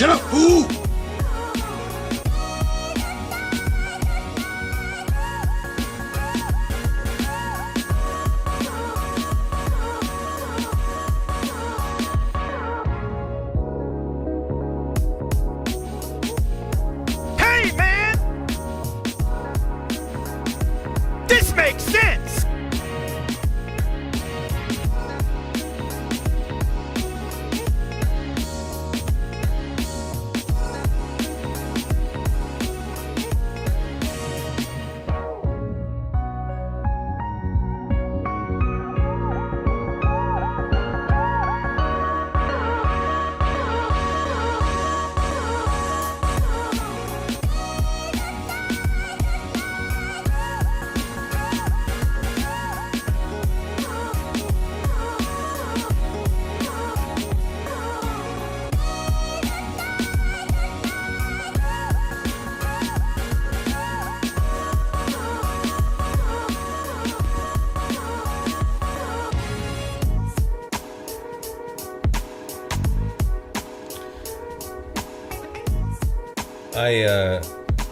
Shut up, fool! Hey, man! This makes sense!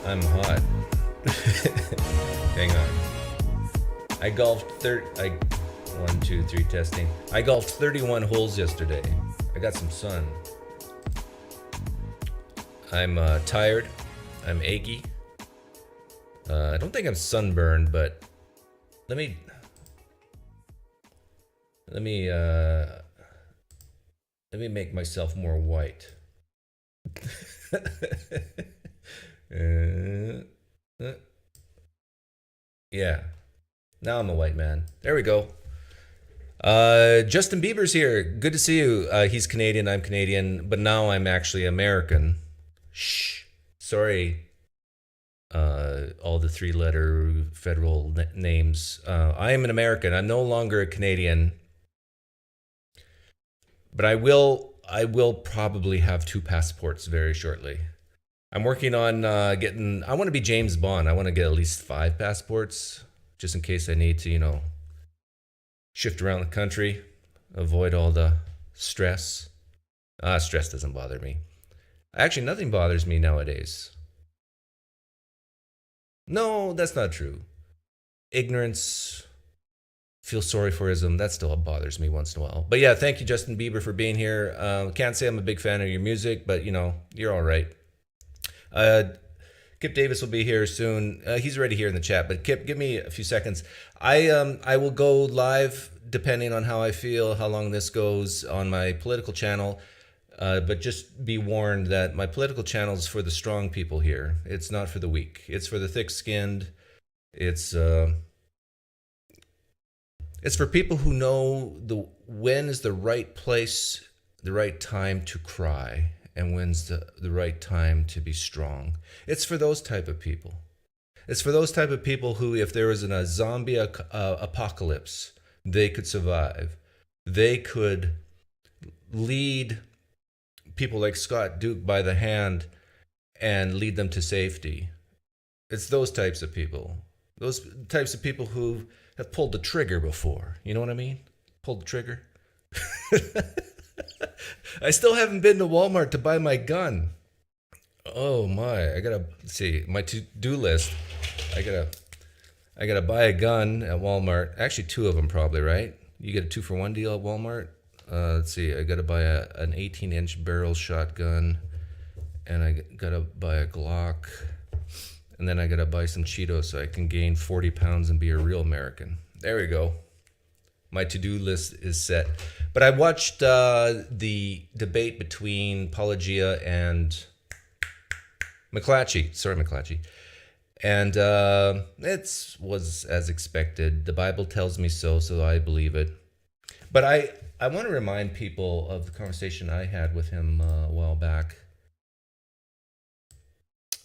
I'm hot. Hang on. I golfed 1, 2, 3 testing. I golfed 31 holes yesterday. I got some sun. I'm tired. I'm achy. I don't think I'm sunburned, but let me make myself more white. Yeah, now I'm a white man. There we go. Justin Bieber's here. Good to see you. He's Canadian, I'm Canadian, but now I'm actually American. Shh. Sorry. All the 3-letter federal names. I am an American. I'm no longer a Canadian, but I will probably have 2 passports very shortly. I'm working on getting, I want to be James Bond. I want to get at least 5 passports, just in case I need to, shift around the country, avoid all the stress. Stress doesn't bother me. Actually, nothing bothers me nowadays. No, that's not true. Ignorance, feel sorry for ism, that still bothers me once in a while. But yeah, thank you, Justin Bieber, for being here. Can't say I'm a big fan of your music, but you're all right. Kipp Davis will be here soon. He's already here in the chat, but Kipp, give me a few seconds. I will go live depending on how I feel, how long this goes on my political channel. But just be warned that my political channel is for the strong people here. It's not for the weak. It's for the thick-skinned. It's for people who know when is the right place, the right time to cry, and when's the right time to be strong. It's for those type of people. It's for those type of people who, if there was a zombie apocalypse, they could survive. They could lead people like Scott Duke by the hand and lead them to safety. It's those types of people. Those types of people who have pulled the trigger before. You know what I mean? Pulled the trigger. I still haven't been to Walmart to buy my gun. Oh my, I gotta see my to-do list. I gotta buy a gun at Walmart. Actually, 2 of them probably, right? You get a 2-for-1 deal at Walmart. Let's see, I gotta buy an 18-inch barrel shotgun, and I gotta buy a Glock, and then I gotta buy some Cheetos so I can gain 40 pounds and be a real American. There we go. My to-do list is set. But I watched the debate between Pelagia and McClatchy. Sorry, McClatchy. And it was as expected. The Bible tells me so I believe it. But I want to remind people of the conversation I had with him a while back.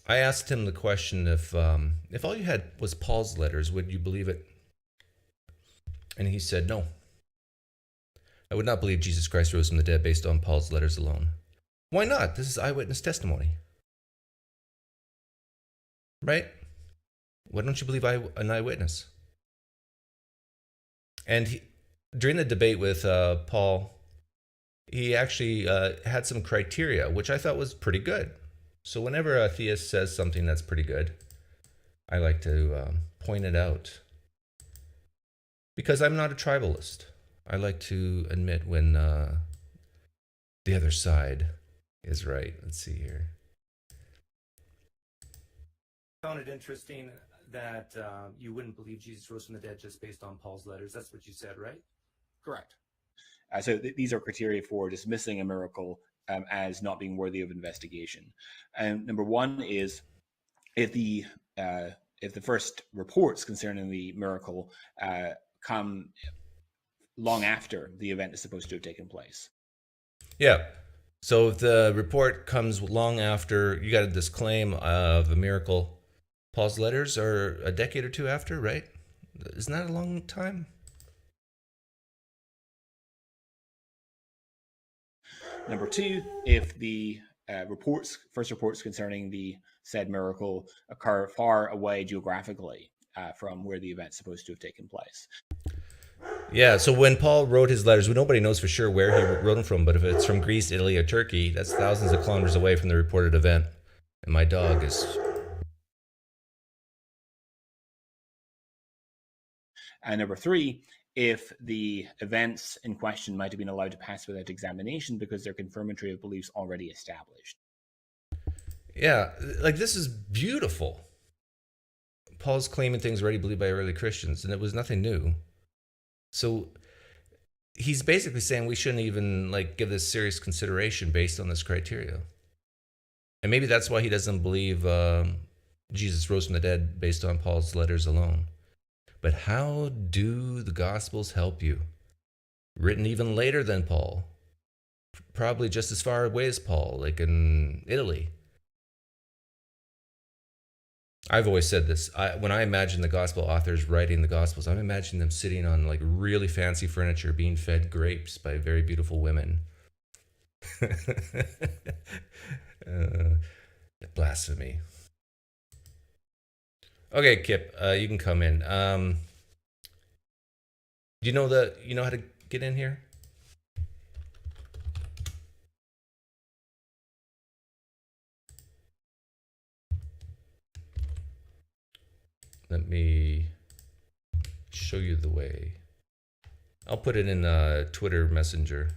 I asked him the question, if all you had was Paul's letters, would you believe it? And he said, no. I would not believe Jesus Christ rose from the dead based on Paul's letters alone. Why not? This is eyewitness testimony. Right? Why don't you believe an eyewitness? And during the debate with Paul, he actually had some criteria, which I thought was pretty good. So whenever a theist says something that's pretty good, I like to point it out. Because I'm not a tribalist. I like to admit when the other side is right. Let's see here. I found it interesting that you wouldn't believe Jesus rose from the dead just based on Paul's letters. That's what you said, right? Correct. So these are criteria for dismissing a miracle as not being worthy of investigation. Number one is if the first reports concerning the miracle come long after the event is supposed to have taken place. Yeah. So if the report comes long after, you got this claim of a miracle, Paul's letters are a decade or two after, right? Isn't that a long time? Number two, if the first reports concerning the said miracle occur far away geographically from where the event's supposed to have taken place. Yeah, so when Paul wrote his letters, nobody knows for sure where he wrote them from, but if it's from Greece, Italy, or Turkey, that's thousands of kilometers away from the reported event. And my dog is... And number three, if the events in question might have been allowed to pass without examination because they're confirmatory of beliefs already established. Yeah, like this is beautiful. Paul's claiming things already believed by early Christians, and it was nothing new. So he's basically saying we shouldn't even give this serious consideration based on this criteria. And maybe that's why he doesn't believe Jesus rose from the dead based on Paul's letters alone. But how do the Gospels help you? Written even later than Paul. Probably just as far away as Paul, like in Italy. I've always said this. When I imagine the gospel authors writing the gospels, I'm imagining them sitting on really fancy furniture, being fed grapes by very beautiful women. Blasphemy. Okay, Kipp, you can come in. Do you know how to get in here? Let me show you the way. I'll put it in Twitter Messenger.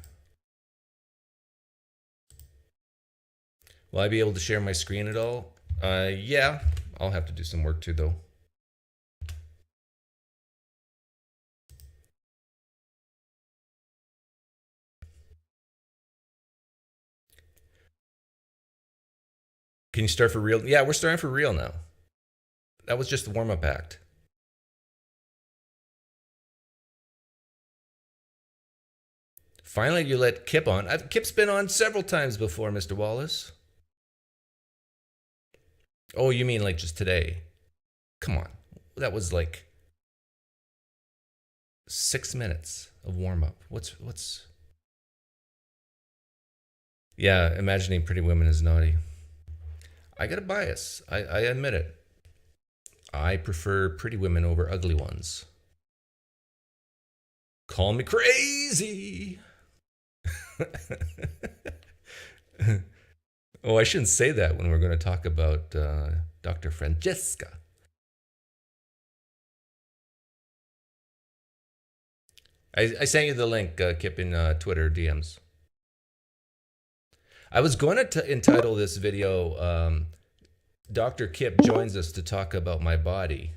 Will I be able to share my screen at all? Yeah, I'll have to do some work too, though. Can you start for real? Yeah, we're starting for real now. That was just the warm-up act. Finally, you let Kipp on. Kipp's been on several times before, Mr. Wallace. Oh, you mean just today? Come on. That was 6 minutes of warm-up. What's... Yeah, imagining pretty women is naughty. I got a bias. I admit it. I prefer pretty women over ugly ones. Call me crazy. Oh, I shouldn't say that when we're going to talk about Dr. Francesca. I sent you the link, Kipp, in Twitter DMs. I was going to entitle this video, Dr. Kipp joins us to talk about my body.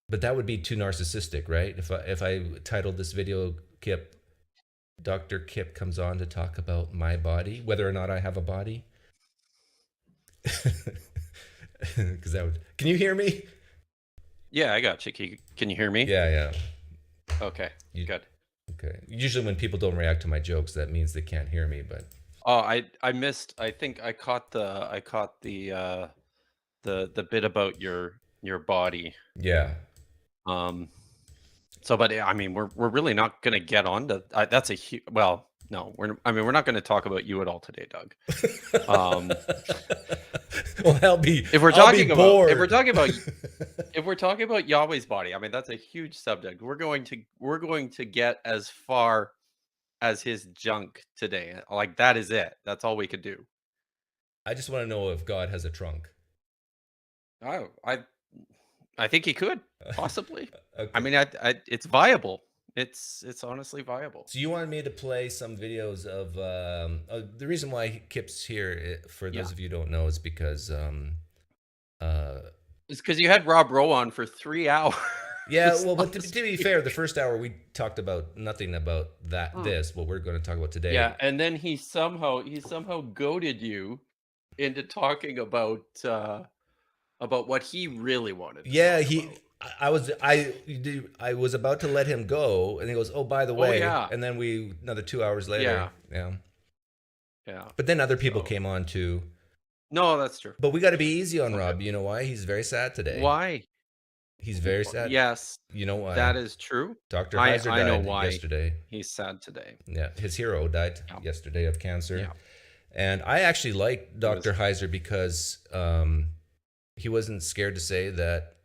But that would be too narcissistic, right? If I titled this video, Kipp, Dr. Kipp comes on to talk about my body, whether or not I have a body. Because that would... Can you hear me? Yeah, I got you. Can you hear me? Yeah. Okay, good. Okay. Usually when people don't react to my jokes, that means they can't hear me, but... Oh, I missed. I think I caught the bit about your body. Yeah. So, but I mean, we're really not gonna get on to that's a well. No, we're not going to talk about you at all today, Doug. Um, Well, I'll be if we're I'll be talking about bored. if we're talking about Yahweh's body, I mean that's a huge subject. We're going to get as far as his junk today. Like that is it. That's all we could do. I just want to know if God has a trunk. Oh, I think he could possibly. Okay. I mean, it's viable. It's honestly viable. So you wanted me to play some videos of the reason why Kipp's here, for those of you who don't know, is because It's because you had Rob Rowe on for 3 hours. yeah, well, but to be fair, the first hour we talked about nothing about this what we're going to talk about today. Yeah, and then he somehow goaded you into talking about what he really wanted to talk about. I was about to let him go, and he goes, "Oh, by the way," yeah. and then another 2 hours later, Yeah. But then other people came on too. No, that's true. But we got to be easy on Rob. You know why? He's very sad today. Why? He's very sad. Yes. You know why? That is true. Dr. Heiser I know died why yesterday. he's sad today. Yeah, his hero died yesterday of cancer. Yeah. And I actually like Dr. Heiser because he wasn't scared to say that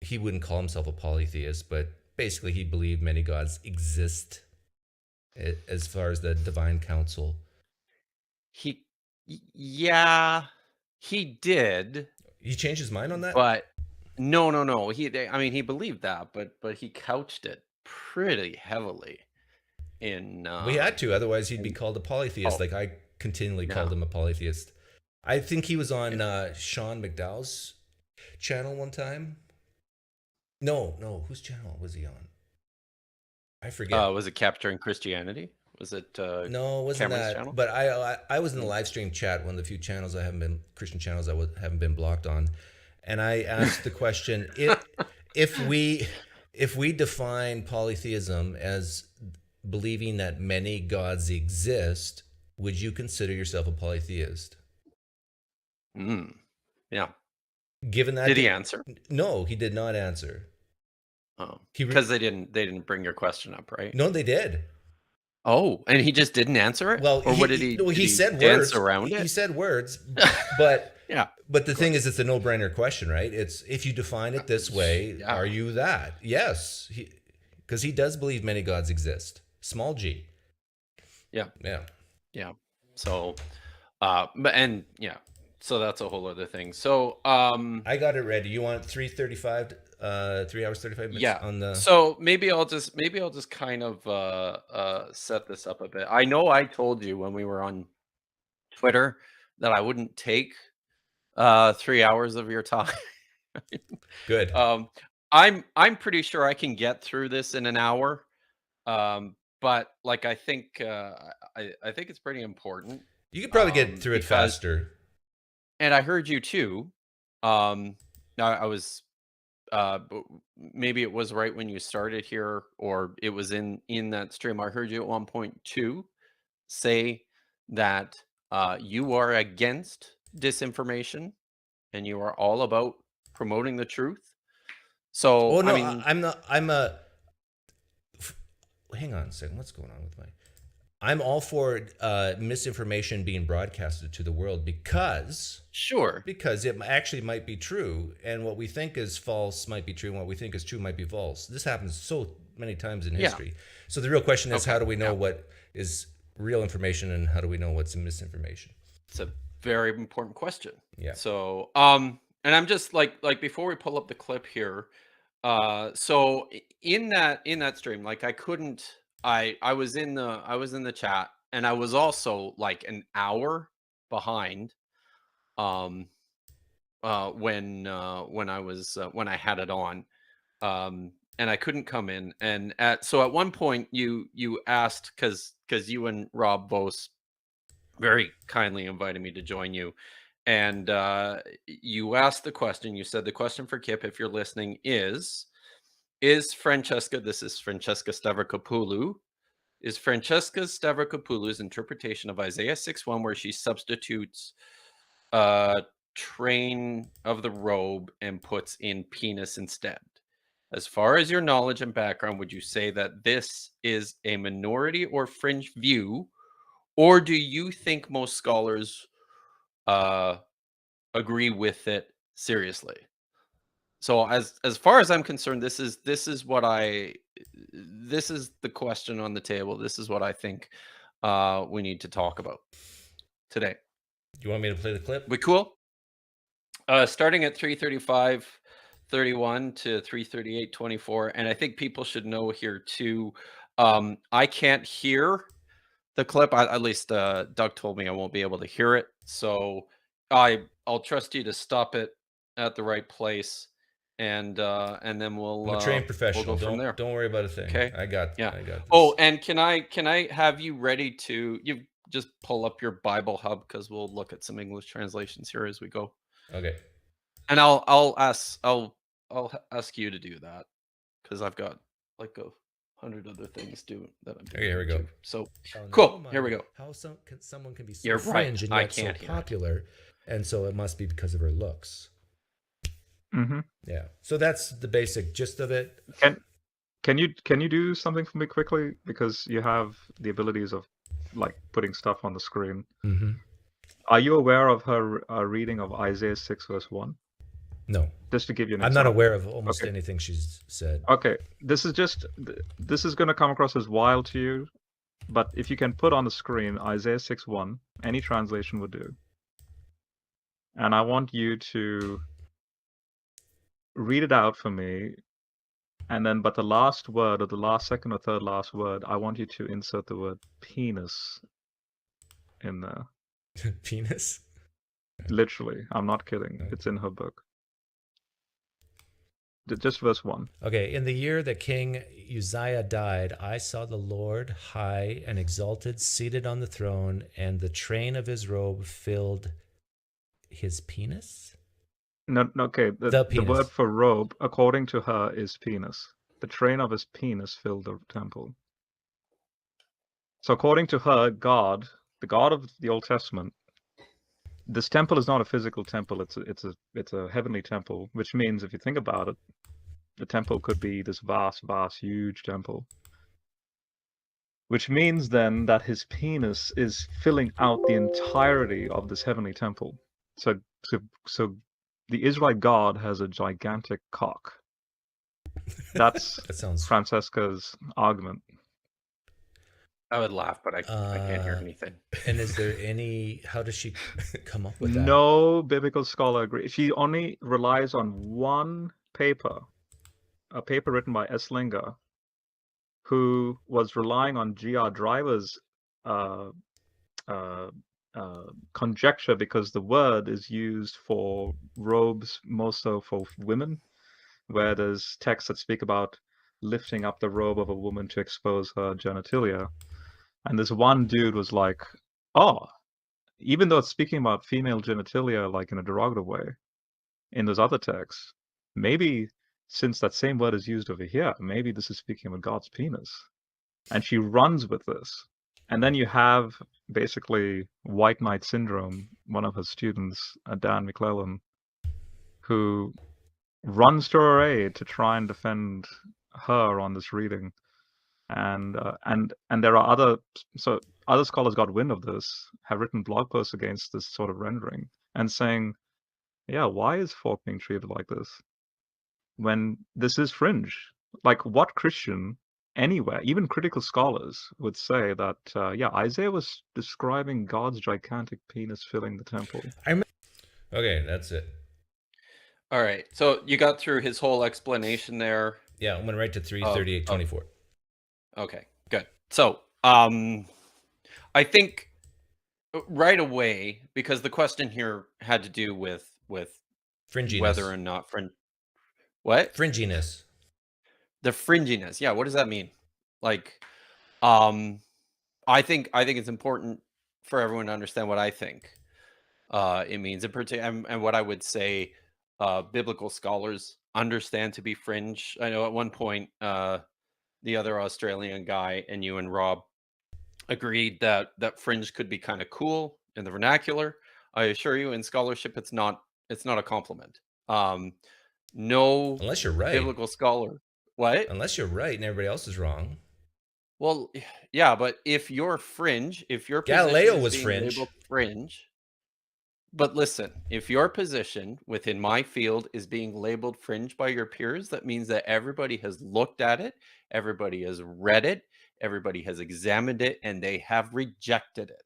he wouldn't call himself a polytheist, but basically he believed many gods exist as far as the divine council. He did. He changed his mind on that? But no. He believed that, but he couched it pretty heavily in. We had to, otherwise he'd be called a polytheist. Like I continually called him a polytheist. I think he was on Sean McDowell's channel one time. No, whose channel was he on? I forget. Was it Capturing Christianity? Was it? No, it wasn't Cameron's that. channel? But I was in the live stream chat, one of the few channels Christian channels I haven't been blocked on, and I asked the question: if we define polytheism as believing that many gods exist, would you consider yourself a polytheist? Yeah. Given that, did he answer? No, he did not answer. Oh, because they didn't bring your question up, right? No, they did. Oh, and he just didn't answer it? Well, or what did he? He said dance words around it. He said words, but yeah. But the thing is, it's a no-brainer question, right? It's if you define it this way, are you that? Yes, because he does believe many gods exist. Small g. Yeah. So, so that's a whole other thing. So, I got it ready. You want 3:35? 3 hours 35 minutes. Yeah. On the. So maybe I'll just kind of set this up a bit. I know I told you when we were on Twitter that I wouldn't take 3 hours of your time. Good. I'm pretty sure I can get through this in an hour. But like I think it's pretty important. You could probably get through it faster. And I heard you too. I was maybe it was right when you started here, or it was in that stream. I heard you at one point too say that you are against disinformation and you are all about promoting the truth. So no, I mean, I'm not. Hang on a second. What's going on with my? I'm all for misinformation being broadcasted to the world because it actually might be true, and what we think is false might be true, and what we think is true might be false. This happens so many times in history. So the real question is, how do we know what is real information, and how do we know what's misinformation? It's a very important question. Yeah. So and I'm just like before we pull up the clip here. So in that stream, like I was in the chat, and I was also like an hour behind when I had it on, and I couldn't come in, and so at one point you asked, because you and Rob both very kindly invited me to join you, and you asked the question. You said the question for Kipp, if you're listening, is Francesca, this is Francesca Stavrokopoulou, is Francesca Stavropoulou's interpretation of Isaiah 6:1, where she substitutes train of the robe and puts in penis instead. As far as your knowledge and background, would you say that this is a minority or fringe view, Or do you think most scholars agree with it seriously? So as far as I'm concerned, this is the question on the table. This is what I think we need to talk about today. You want me to play the clip? We cool? Starting at 3:35:31 to 3:38:24, and I think people should know here too. I can't hear the clip. At least Doug told me I won't be able to hear it, so I'll trust you to stop it at the right place, and then we'll I'm a trained we'll professional. go from there. Don't worry about a thing. Okay. I got Yeah. I got this. Oh, and can I have you ready to just pull up your Bible Hub, because we'll look at some English translations here as we go. Okay. And I'll ask you to do that, because I've got like 100 other things that I'm doing. Okay, here we go. too. So Oh, cool. never Here we mind. go. How someone can be so You're right. fringe and I yet so can't hear it. popular, and so it must be because of her looks. Mm-hmm. Yeah. So that's the basic gist of it. Can you do something for me quickly, because you have the abilities of like putting stuff on the screen. Mm-hmm. Are you aware of her reading of Isaiah 6 verse 1? No, Just to give you an I'm not example. aware of almost Okay. anything she's said. Okay, this is going to come across as wild to you, but if you can put on the screen Isaiah 6:1, any translation would do. And I want you to read it out for me, and then but the last word, or the last second or third last word, I want you to insert the word penis in there. Penis? Literally, I'm not kidding. Okay. It's in her book. Just verse 1. Okay. In the year that King Uzziah died, I saw the Lord high and exalted, seated on the throne, and the train of his robe filled his penis? No, okay. The penis. word for robe, according to her, is penis. The train of his penis filled the temple. So according to her, God, the God of the Old Testament, this temple is not a physical temple. It's a heavenly temple, which means if you think about it, the temple could be this vast, huge temple. Which means then that his penis is filling out the entirety of this heavenly temple. So the Israelite God has a gigantic cock. That's That sounds. Francesca's argument. I would laugh, but I can't hear anything. And is there any? How does she come up with that? No biblical scholar agrees. She only relies on one paper, a paper written by Esslinger, who was relying on G.R. Driver's conjecture, because the word is used for robes more so for women, where there's texts that speak about lifting up the robe of a woman to expose her genitalia. And this one dude was like, oh, even though it's speaking about female genitalia like in a derogative way in those other texts, maybe since that same word is used over here, maybe this is speaking about God's penis. And she runs with this. And then you have basically White Knight Syndrome, one of her students, Dan McClellan, who runs to her aid to try and defend her on this reading. And there are other scholars got wind of this, have written blog posts against this sort of rendering and saying, yeah, why is Fork being treated like this when this is fringe? Like, what Christian anywhere, even critical scholars, would say that Isaiah was describing God's gigantic penis filling the temple. Okay, that's it. All right. So you got through his whole explanation there. Yeah, I'm gonna write to 3:38:24. Okay, good. So, I think right away, because the question here had to do with Fringiness. whether or not what? Fringiness. The fringiness. Yeah, what does that mean? Like, I think it's important for everyone to understand what I think it means in particular, and what I would say biblical scholars understand to be fringe. I know at one point the other Australian guy and you and Rob agreed that fringe could be kind of cool in the vernacular. I assure you, in scholarship, it's not a compliment. No, Unless you're right. biblical scholar. What? Unless you're right and everybody else is wrong. Well, yeah, but if you're fringe, if your position Galileo is was being fringe. labeled fringe, but listen, if your position within my field is being labeled fringe by your peers, that means that everybody has looked at it, everybody has read it, everybody has examined it, and they have rejected it.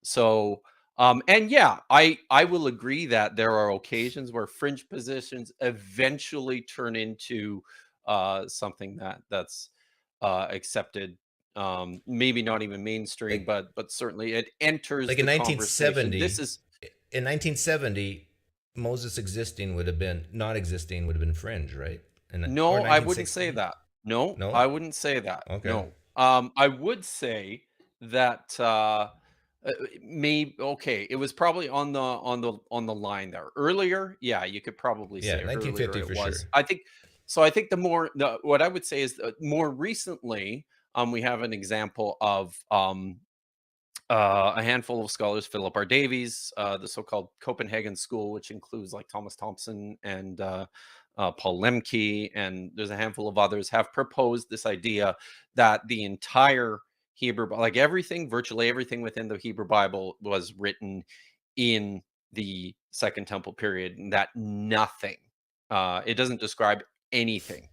So, and yeah, I will agree that there are occasions where fringe positions eventually turn into something that's accepted. Maybe not even mainstream, Like but certainly it enters like in the conversation. This 1970, is in 1970, Moses existing would have been not existing would have been fringe, right? And or no, I wouldn't say 1960? that. No, No. I wouldn't say that. Okay. No. I would say that maybe okay, it was probably on the line there. Earlier, yeah, you could probably Yeah, say earlier 1950 it for was. sure. I think so. I think the what I would say is more recently, we have an example of a handful of scholars, Philip R. Davies, the so-called Copenhagen School, which includes like Thomas Thompson and Paul Lemke, and there's a handful of others, have proposed this idea that the entire Hebrew, like everything, virtually everything within the Hebrew Bible was written in the Second Temple period, and that nothing, it doesn't describe anything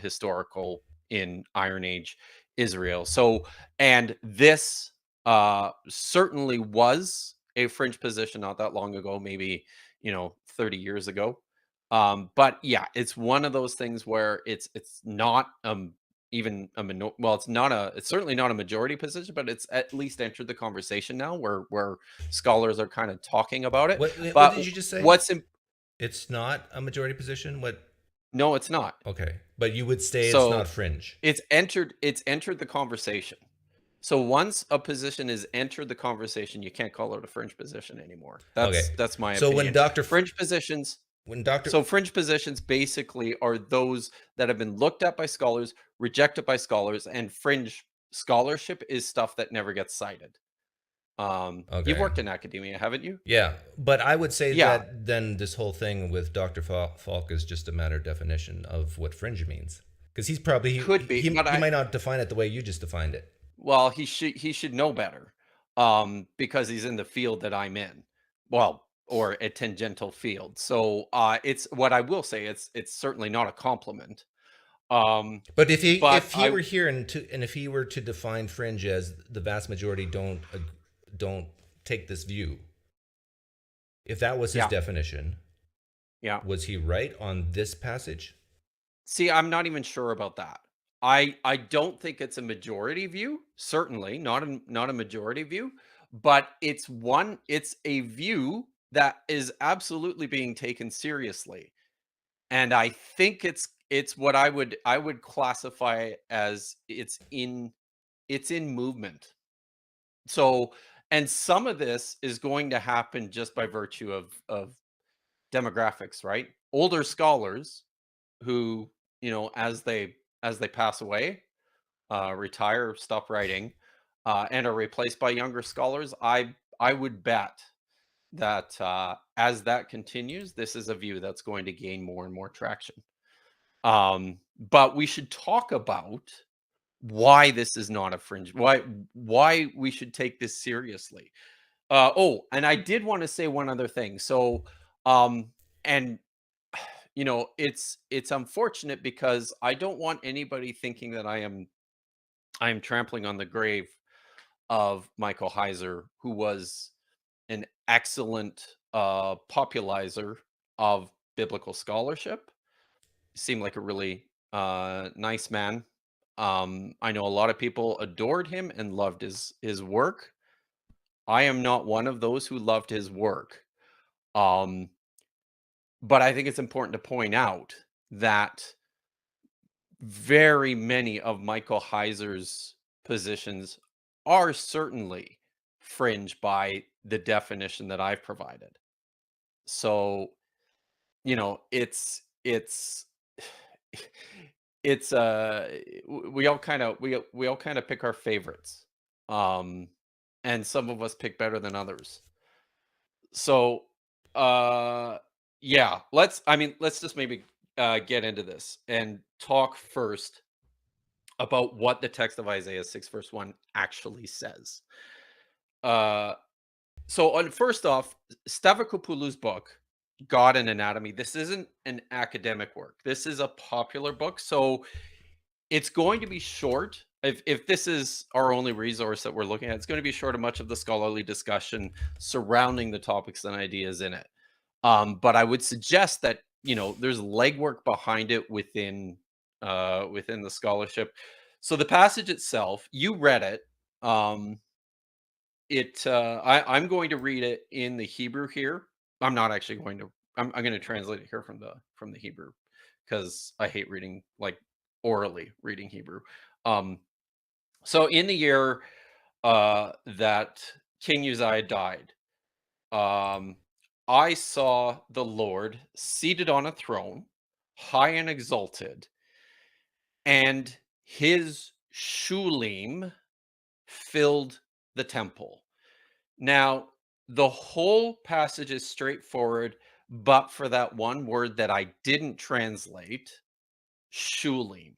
historical in Iron Age Israel. So, and this certainly was a fringe position not that long ago, maybe 30 years ago. But yeah, it's one of those things where it's not even well, it's certainly not a majority position, but it's at least entered the conversation now, where scholars are kind of talking about it. What But did you just say? what's in It's not a majority position. What? no, it's not. Okay, but you would say it's not So fringe. it's entered the conversation. So once a position is entered the conversation, you can't call it a fringe position anymore. Okay, That's my so opinion. Fringe positions when Doctor So fringe positions basically are those that have been looked at by scholars, rejected by scholars, and fringe scholarship is stuff that never gets cited. You've okay. worked in academia, haven't you? Yeah, but I would say Yeah, that then this whole thing with Dr. Falk is just a matter of definition of what fringe means, because he's probably could be, but he might not define it the way you just defined it. well, he should know better, because he's in the field that I'm in. Well, or a tangential field. So it's what I will say. It's certainly not a compliment. But But if he were here and if he were to define fringe as the vast majority don't take this view, if that was his yeah, definition, yeah. was he right on this passage? See, I'm not even sure about that. I don't think it's a majority view. Certainly not a majority view, but it's a view that is absolutely being taken seriously. And I think it's what I would classify as it's in movement. So, and some of this is going to happen just by virtue of demographics, right? Older scholars who, as they pass away, retire, stop writing, and are replaced by younger scholars, I would bet that as that continues, this is a view that's going to gain more and more traction. But we should talk about why this is not a fringe, why we should take this seriously. Oh, and I did want to say one other thing. So, and it's unfortunate because I don't want anybody thinking that I am trampling on the grave of Michael Heiser, who was an excellent popularizer of biblical scholarship. Seemed like a really nice man. I know a lot of people adored him and loved his work. I am not one of those who loved his work. Um, but I think it's important to point out that very many of Michael Heiser's positions are certainly fringe by the definition that I've provided. So, it's it's we all kind of we all kind of pick our favorites. Um and some of us pick better than others. So, uh yeah, let's just maybe get into this and talk first about what the text of Isaiah 6 verse 1 actually says. First off, Stavropoulos' book, God and Anatomy, this isn't an academic work. This is a popular book. So it's going to be short. If this is our only resource that we're looking at, it's going to be short of much of the scholarly discussion surrounding the topics and ideas in it. But I would suggest that, there's legwork behind it within the scholarship. So the passage itself, you read it. I'm going to read it in the Hebrew here. I'm not actually going to. I'm going to translate it here from the Hebrew, because I hate reading, like, orally reading Hebrew. So in the year that King Uzziah died, I saw the Lord seated on a throne, high and exalted, and his shulim filled the temple. Now, the whole passage is straightforward, but for that one word that I didn't translate, shulim.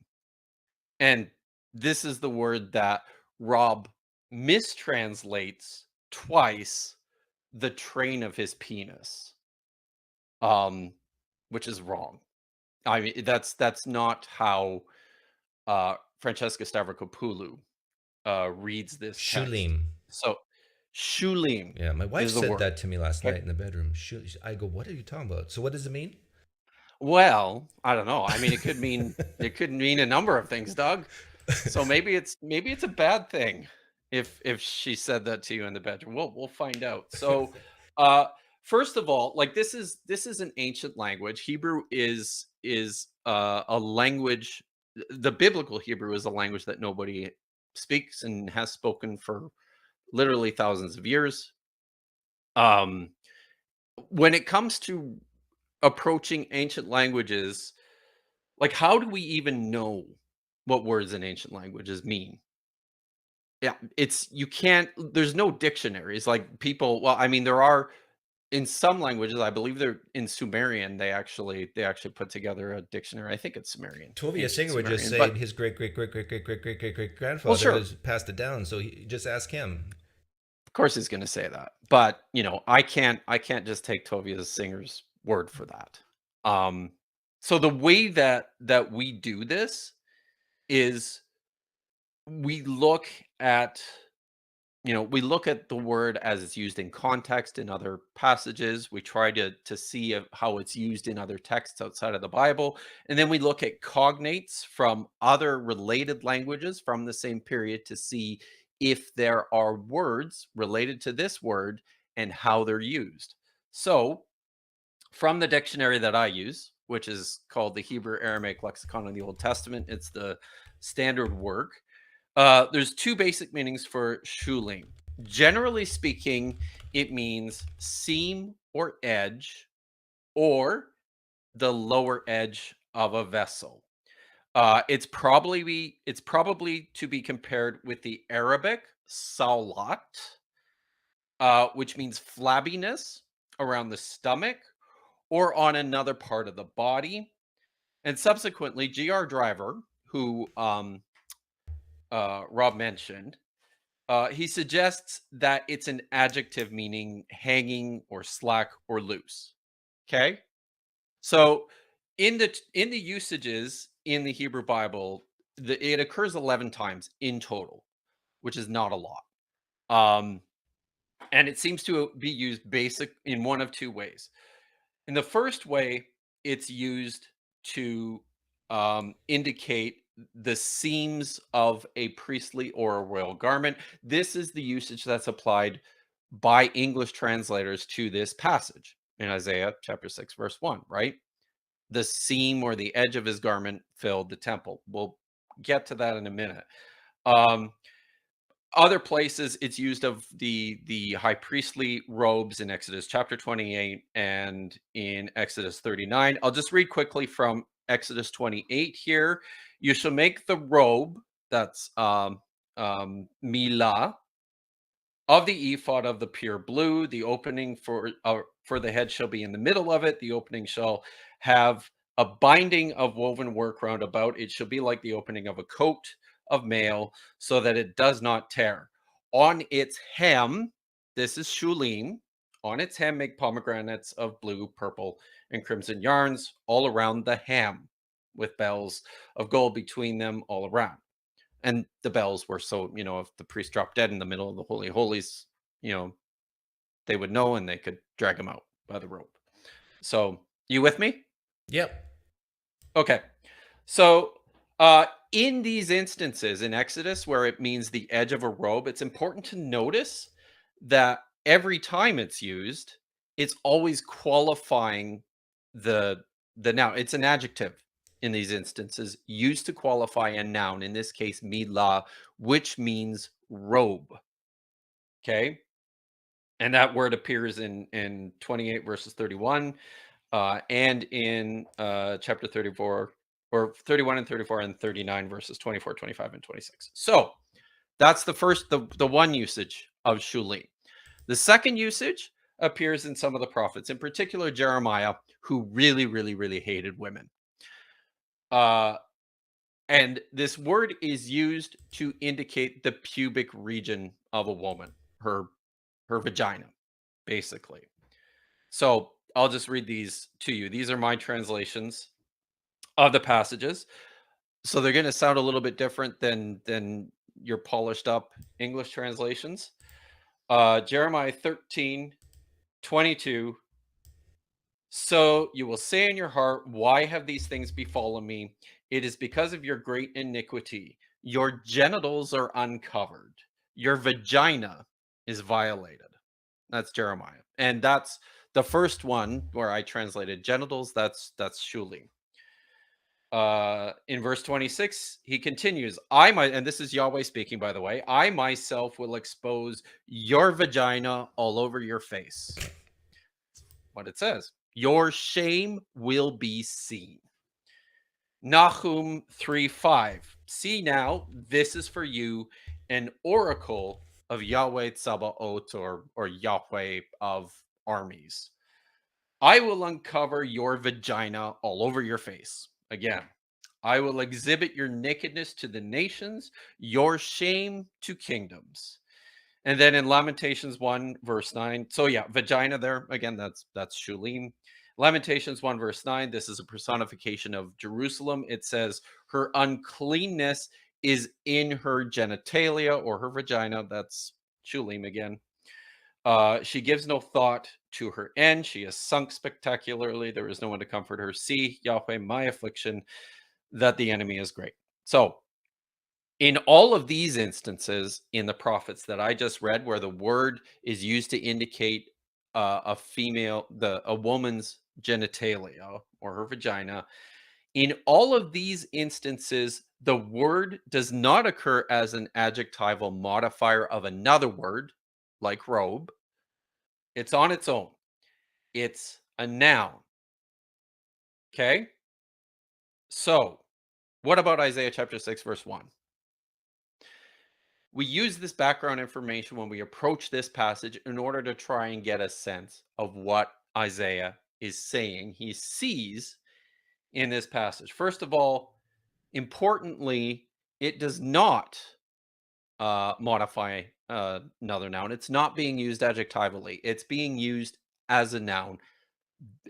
And this is the word that Rob mistranslates twice, the train of his penis, which is wrong. I mean, that's not how Francesca Stavrokopoulou reads this text. Shulim. So, shulim. Yeah, my wife is the said word. that to me last night in the bedroom. I go, what are you talking about? So what does it mean? Well, I don't know. I mean, it could mean a number of things, Doug. So maybe it's a bad thing if she said that to you in the bedroom. We'll find out. So, first of all, like, this is an ancient language. Hebrew is a language. The biblical Hebrew is a language that nobody speaks and has spoken for literally thousands of years. When it comes to approaching ancient languages, like, how do we even know what words in ancient languages mean? Yeah, there's no dictionaries. Like, people, well, I mean, there are in some languages. I believe they're in Sumerian. They actually put together a dictionary. I think it's Sumerian. Tovia Singer would just say his great grandfather sure. has passed it down, so just ask him. Of course he's going to say that, but I can't just take Tovia Singer's word for that. So the way that we do this is we look at the word as it's used in context in other passages. We try to see how it's used in other texts outside of the Bible, and then we look at cognates from other related languages from the same period to see if there are words related to this word and how they're used. So, from the dictionary that I use, which is called the Hebrew Aramaic Lexicon of the Old Testament, it's the standard work. There's two basic meanings for shulim. Generally speaking, it means seam or edge, or the lower edge of a vessel. It's probably to be compared with the Arabic salat, which means flabbiness around the stomach or on another part of the body. And subsequently, G.R. Driver, who Rob mentioned, he suggests that it's an adjective meaning hanging or slack or loose. Okay, so in the usages in the Hebrew Bible, it occurs 11 times in total, which is not a lot. And it seems to be used in one of two ways. In the first way, it's used to indicate the seams of a priestly or a royal garment. This is the usage that's applied by English translators to this passage in Isaiah chapter 6, verse 1, right? The seam or the edge of his garment filled the temple. We'll get to that in a minute. Other places, it's used of the high priestly robes in Exodus chapter 28 and in Exodus 39. I'll just read quickly from Exodus 28 here. You shall make the robe, that's milah, of the ephod of the pure blue. The opening for the head shall be in the middle of it. The opening shall have a binding of woven work round about. It shall be like the opening of a coat. of male so that it does not tear. On its hem, this is shulim, on its hem make pomegranates of blue, purple, and crimson yarns all around the hem, with bells of gold between them all around. And the bells were so, if the priest dropped dead in the middle of the Holy Holies, they would know and they could drag him out by the rope. So, you with me? Yep. Okay. So, in these instances in Exodus where it means the edge of a robe, it's important to notice that every time it's used, it's always qualifying the noun. It's an adjective in these instances used to qualify a noun, in this case, milah, which means robe. Okay. And that word appears in 28 verses 31 and in chapter 34, or 31 and 34 and 39 verses 24, 25, and 26. So that's the first, the one usage of shulim. The second usage appears in some of the prophets, in particular Jeremiah, who really, really, really hated women. And this word is used to indicate the pubic region of a woman, her vagina, basically. So I'll just read these to you. These are my translations of the passages. So they're going to sound a little bit different than your polished up English translations. Jeremiah 13:22. So you will say in your heart, why have these things befallen me? It is because of your great iniquity. Your genitals are uncovered. Your vagina is violated. That's Jeremiah. And that's the first one where I translated genitals. That's shulim. In verse 26, he continues, and this is Yahweh speaking, by the way, I myself will expose your vagina all over your face. What it says, your shame will be seen. Nahum 3:5. See now, this is for you, an oracle of Yahweh Tsabaoth, or Yahweh of armies. I will uncover your vagina all over your face. Again, I will exhibit your nakedness to the nations, your shame to kingdoms. And then in Lamentations 1, verse 9. So yeah, vagina there. Again, that's shulim. Lamentations 1, verse 9. This is a personification of Jerusalem. It says, her uncleanness is in her genitalia, or her vagina. That's shulim again. She gives no thought to her end. She is sunk spectacularly. There is no one to comfort her. See, Yahweh, my affliction, that the enemy is great. So, in all of these instances in the prophets that I just read, where the word is used to indicate a woman's genitalia, or her vagina, in all of these instances, the word does not occur as an adjectival modifier of another word, like robe. It's on its own. It's a noun. Okay? So, what about Isaiah chapter 6, verse 1? We use this background information when we approach this passage in order to try and get a sense of what Isaiah is saying he sees in this passage. First of all, importantly, it does not modify another noun. It's not being used adjectively. It's being used as a noun,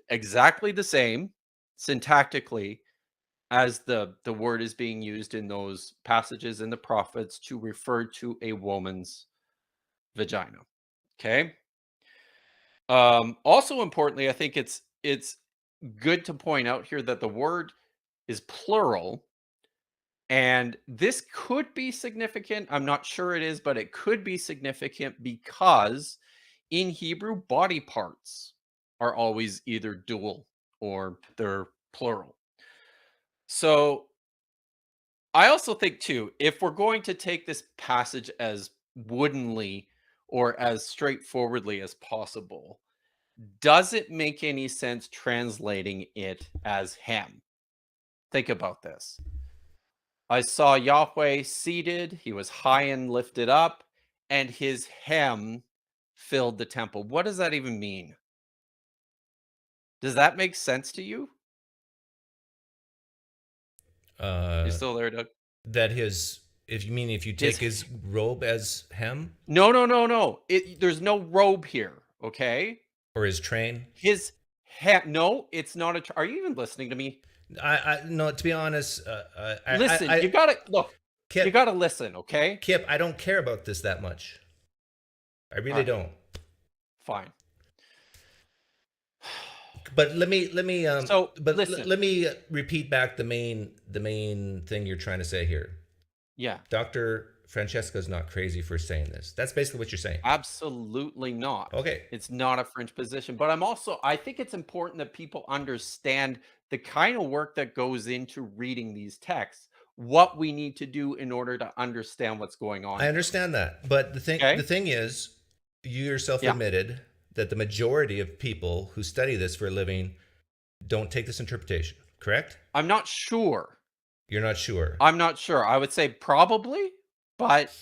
exactly the same syntactically as the word is being used in those passages in the prophets to refer to a woman's vagina. Okay. Also importantly, I think it's good to point out here that the word is plural, and this could be significant. I'm not sure it is, but it could be significant because in Hebrew, body parts are always either dual or they're plural. So I also think too, if we're going to take this passage as woodenly or as straightforwardly as possible, does it make any sense translating it as hem? Think about this. I saw Yahweh seated, he was high and lifted up, and his hem filled the temple. What does that even mean? Does that make sense to you? You still there, Doug? That his If you take his robe as hem? No. There's no robe here, okay? Or his train? His no, it's not a. Are you even listening to me? I no. To be honest, Listen, you gotta look. Kipp, you gotta listen, okay? Kipp, I don't care about this that much. I really don't. Fine. But let me So, but listen. let me repeat back the main thing you're trying to say here. Yeah. Dr. Francesca's not crazy for saying this. That's basically what you're saying. Absolutely not. Okay. It's not a fringe position, but I think it's important that people understand the kind of work that goes into reading these texts, what we need to do in order to understand what's going on. I understand that. But the thing is, you yourself admitted that the majority of people who study this for a living don't take this interpretation, correct? I'm not sure. You're not sure. I'm not sure. I would say probably, but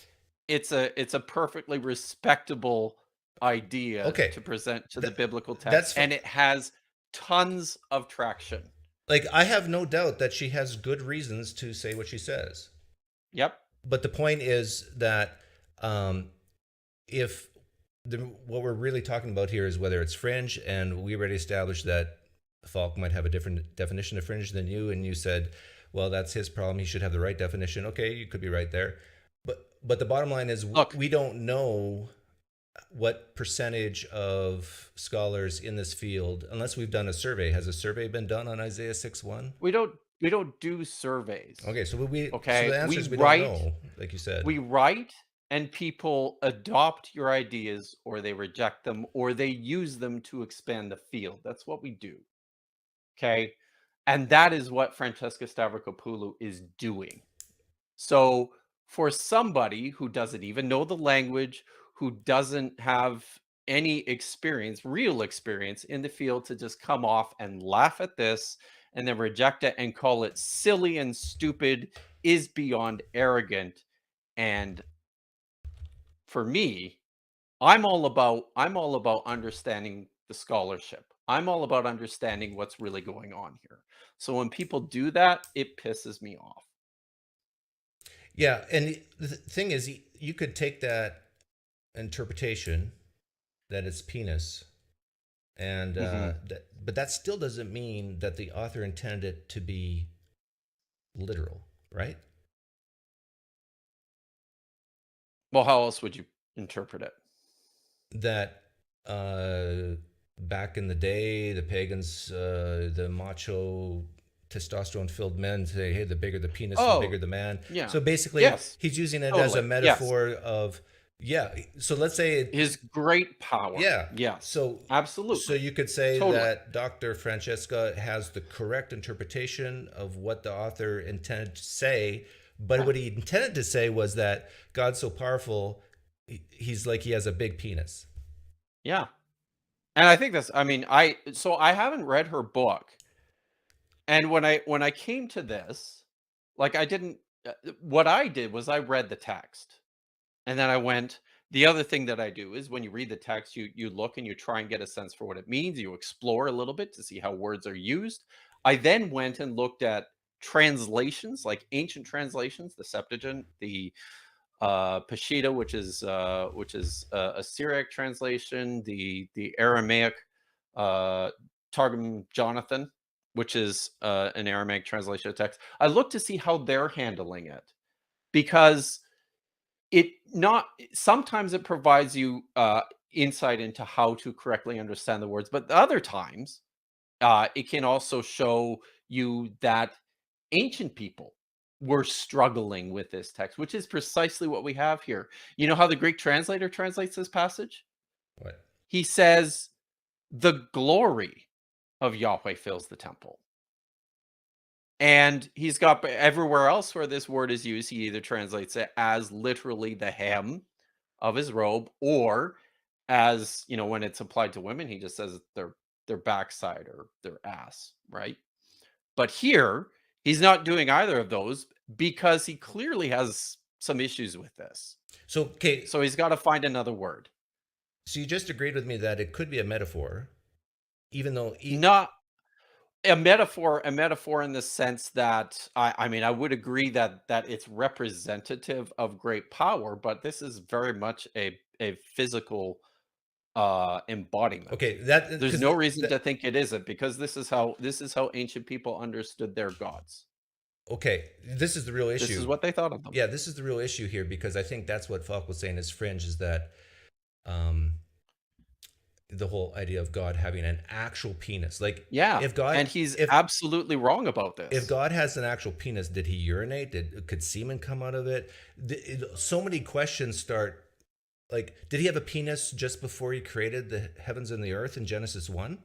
it's a perfectly respectable idea to present to the biblical text, and it has tons of traction. Like, I have no doubt that she has good reasons to say what she says. Yep. But the point is that if what we're really talking about here is whether it's fringe, and we already established that Falk might have a different definition of fringe than you, and you said, well, that's his problem. He should have the right definition. Okay, you could be right there. But the bottom line is, look, we don't know what percentage of scholars in this field, unless we've done a survey. Has a survey been done on Isaiah 6:1? We don't do surveys. Okay, so so the answer is we write, don't know, like you said. We write, and people adopt your ideas, or they reject them, or they use them to expand the field. That's what we do. Okay? And that is what Francesca Stavrakopoulou is doing. So for somebody who doesn't even know the language, who doesn't have any experience, real experience in the field, to just come off and laugh at this and then reject it and call it silly and stupid is beyond arrogant. And for me, I'm all about understanding the scholarship. I'm all about understanding what's really going on here. So when people do that, it pisses me off. Yeah, and the thing is, you could take that interpretation that it's penis, and but that still doesn't mean that the author intended it to be literal, right? Well, how else would you interpret it? That back in the day, the pagans, the macho, testosterone-filled men say, hey, the bigger the penis, the bigger the man. Yeah. So basically, he's using it as a metaphor of, so let's say his great power. Yeah. Yes. So absolutely. So you could say that Dr. Francesca has the correct interpretation of what the author intended to say, but what he intended to say was that God's so powerful, he's like, he has a big penis. Yeah. And I think that's, I haven't read her book. And when I came to this, like, what I did was I read the text, and then I went, the other thing that I do is when you read the text, you look and you try and get a sense for what it means. You explore a little bit to see how words are used. I then went and looked at translations, like ancient translations, the Septuagint, the Peshitta, which is a Syriac translation, the Aramaic Targum Jonathan, which is an Aramaic translation of text. I looked to see how they're handling it, because sometimes it provides you insight into how to correctly understand the words, but other times it can also show you that ancient people were struggling with this text, which is precisely what we have here. You know how the Greek translator translates this passage? What? He says, the glory of Yahweh fills the temple. And he's got everywhere else where this word is used, he either translates it as literally the hem of his robe, or as, when it's applied to women, he just says their backside or their ass, right? But here, he's not doing either of those, because he clearly has some issues with this. So he's got to find another word. So you just agreed with me that it could be a metaphor, even though a metaphor in the sense that I mean, I would agree that it's representative of great power, but this is very much a physical embodiment. Okay, that There's because no reason to think it isn't, because this is how ancient people understood their gods. okay, this is the real issue. This is what they thought of them. Yeah, this is the real issue here, because I think that's what Falk was saying is fringe, is that um, the whole idea of God having an actual penis. Like, Yeah, if God, and he's if absolutely wrong about this. if God has an actual penis, did he urinate? Could semen come out of it? So many questions start. Like, did he have a penis just before he created the heavens and the earth in Genesis 1?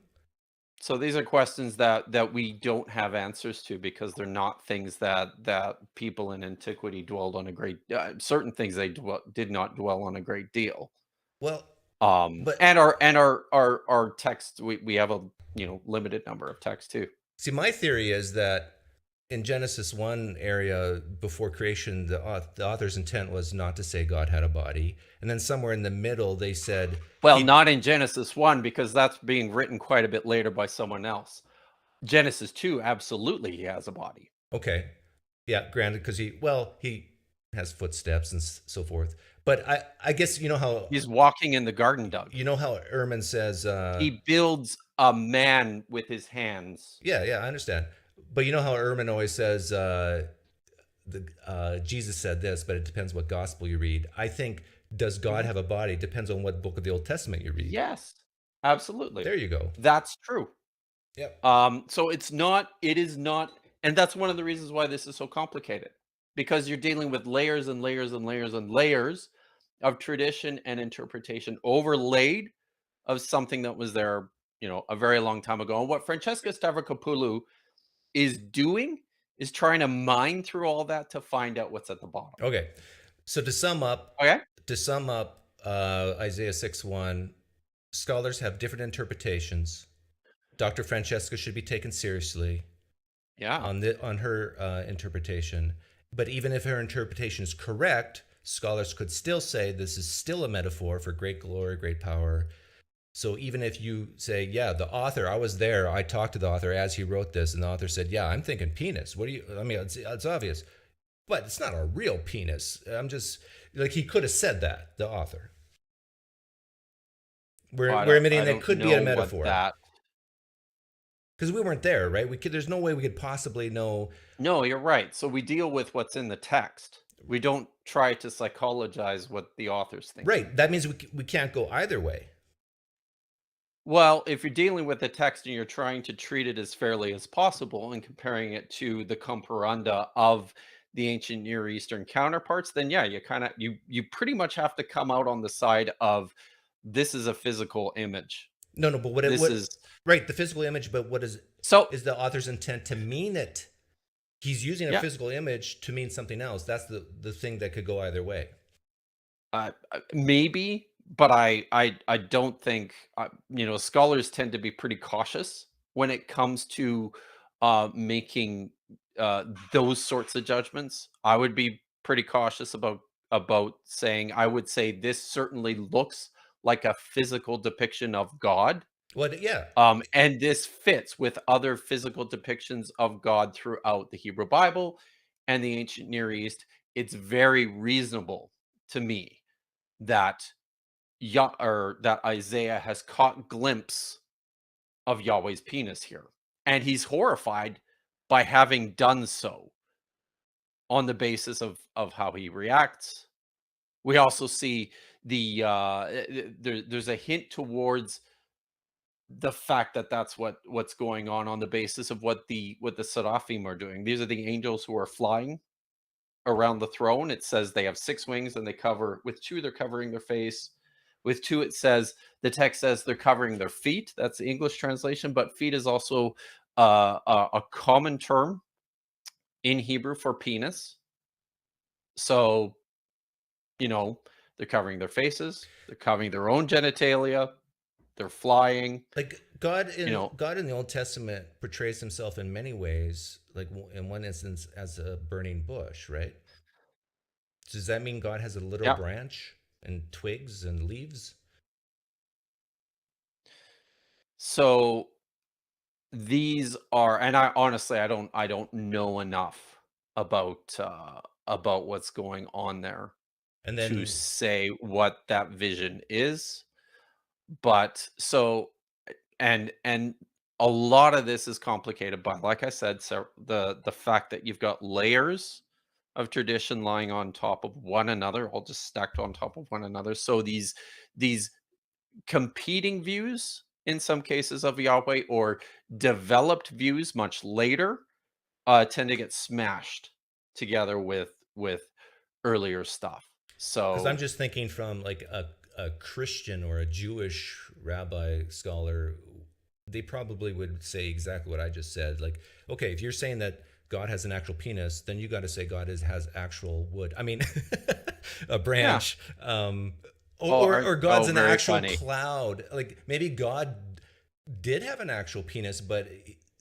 So these are questions that we don't have answers to, because they're not things that people in antiquity dwelled on a great certain things they did not dwell on a great deal. Well, but And our text, we have a limited number of texts too. see, my theory is that in Genesis 1 area before creation, the author's intent was not to say God had a body. And then somewhere in the middle, they said, Well, not in Genesis 1, because that's being written quite a bit later by someone else. Genesis 2, absolutely, he has a body. okay, yeah, granted, because he has footsteps and so forth. But I guess you know how He's walking in the garden, Doug. you know how Ehrman says He builds a man with his hands. yeah, I understand. But you know how Ehrman always says Jesus said this, but it depends what gospel you read. I think, does God have a body? Depends on what book of the Old Testament you read. Yes, absolutely. There you go. That's true. Yep. So it is not, and that's one of the reasons why this is so complicated, because you're dealing with layers and layers and layers and layers of tradition and interpretation overlaid of something that was there, a very long time ago. And what Francesca Stavrokopoulou is doing is trying to mine through all that to find out what's at the bottom. Okay. So to sum up, Okay. Isaiah 6:1, scholars have different interpretations. Dr. Francesca should be taken seriously Yeah. on her interpretation. But even if her interpretation is correct, scholars could still say this is still a metaphor for great glory, great power. So even if you say, yeah, the author, I was there, I talked to the author as he wrote this, and the author said, yeah, I'm thinking penis. It's obvious, but it's not a real penis. I'm just, like, he could have said that, the author. We're admitting that could be a metaphor. Because we weren't there, right? There's no way we could possibly know. No, you're right. So we deal with what's in the text. We don't try to psychologize what the authors think. Right. That means we can't go either way. Well, if you're dealing with the text and you're trying to treat it as fairly as possible and comparing it to the comparanda of the ancient Near Eastern counterparts, then yeah, you pretty much have to come out on the side of this is a physical image. No, but what is right, the physical image, but what is the author's intent to mean it? He's using a physical image to mean something else. That's the thing that could go either way. Maybe, but I don't think scholars tend to be pretty cautious when it comes to making those sorts of judgments. I would be pretty cautious about saying, I would say this certainly looks like a physical depiction of God. Yeah. And this fits with other physical depictions of God throughout the Hebrew Bible and the ancient Near East. It's very reasonable to me that that Isaiah has caught glimpse of Yahweh's penis here, and he's horrified by having done so on the basis of how he reacts. We also see there's a hint towards the fact that that's what's going on the basis of what the seraphim are doing. These are the angels who are flying around the throne. It says they have 6 wings, and they cover with 2 they're covering their face. With 2, it says, the text says they're covering their feet. That's the English translation, but feet is also a common term in Hebrew for penis. So, they're covering their faces, they're covering their own genitalia, they're flying. Like God in the Old Testament portrays himself in many ways, like in one instance as a burning bush, right? Does that mean God has a literal branch and twigs and leaves? So these are, and I honestly, I don't know enough about what's going on there And to then, say what that vision is. But so, and a lot of this is complicated by, like I said, so the fact that you've got layers of tradition lying on top of one another, all just stacked on top of one another. So these competing views in some cases of Yahweh, or developed views much later, tend to get smashed together with earlier stuff. because I'm So just thinking from like a Christian or a Jewish rabbi scholar, they probably would say exactly what I just said. Like, okay, if you're saying that God has an actual penis, then you got to say God has actual wood. I mean, a yeah. branch, or God's an Very actual funny. cloud. Like maybe God did have an actual penis, but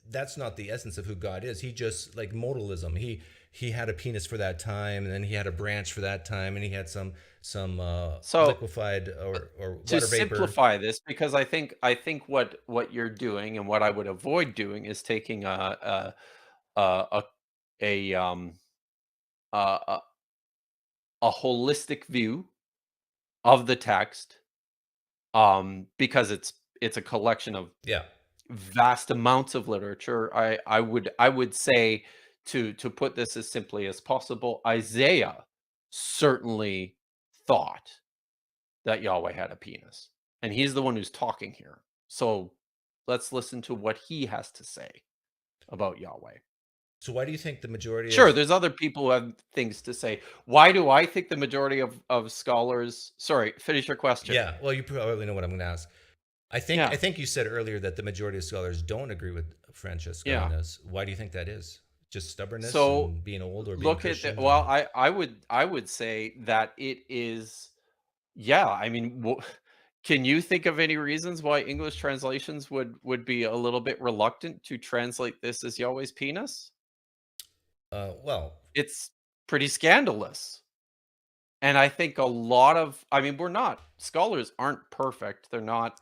that's not the essence of who God is. He just, like modalism. He had a penis for that time, and then he had a branch for that time, and he had some So liquefied or to water vapor. simplify this, because I think what you're doing and what I would avoid doing is taking a a a, a, a holistic view of the text, because it's a collection of Yeah. vast amounts of literature. I would say, to put this as simply as possible, Isaiah certainly thought that Yahweh had a penis, and he's the one who's talking here. So let's listen to what he has to say about Yahweh. So why do you think the majority Sure, of there's other people who have things to say. Why do I think the majority of scholars? Sorry, finish your question. yeah, well, you probably know what I'm going to ask. I Yeah, think you said earlier that the majority of scholars don't agree with Francesco on yeah. this. Why do you think that is? Just stubbornness So and being old or being look at the, Christians well, or I would say that it is, yeah. I mean, can you think of any reasons why English translations would be a little bit reluctant to translate this as Yahweh's penis? well, It's pretty scandalous. And I think a lot of, I mean, we're not, scholars aren't perfect. They're not,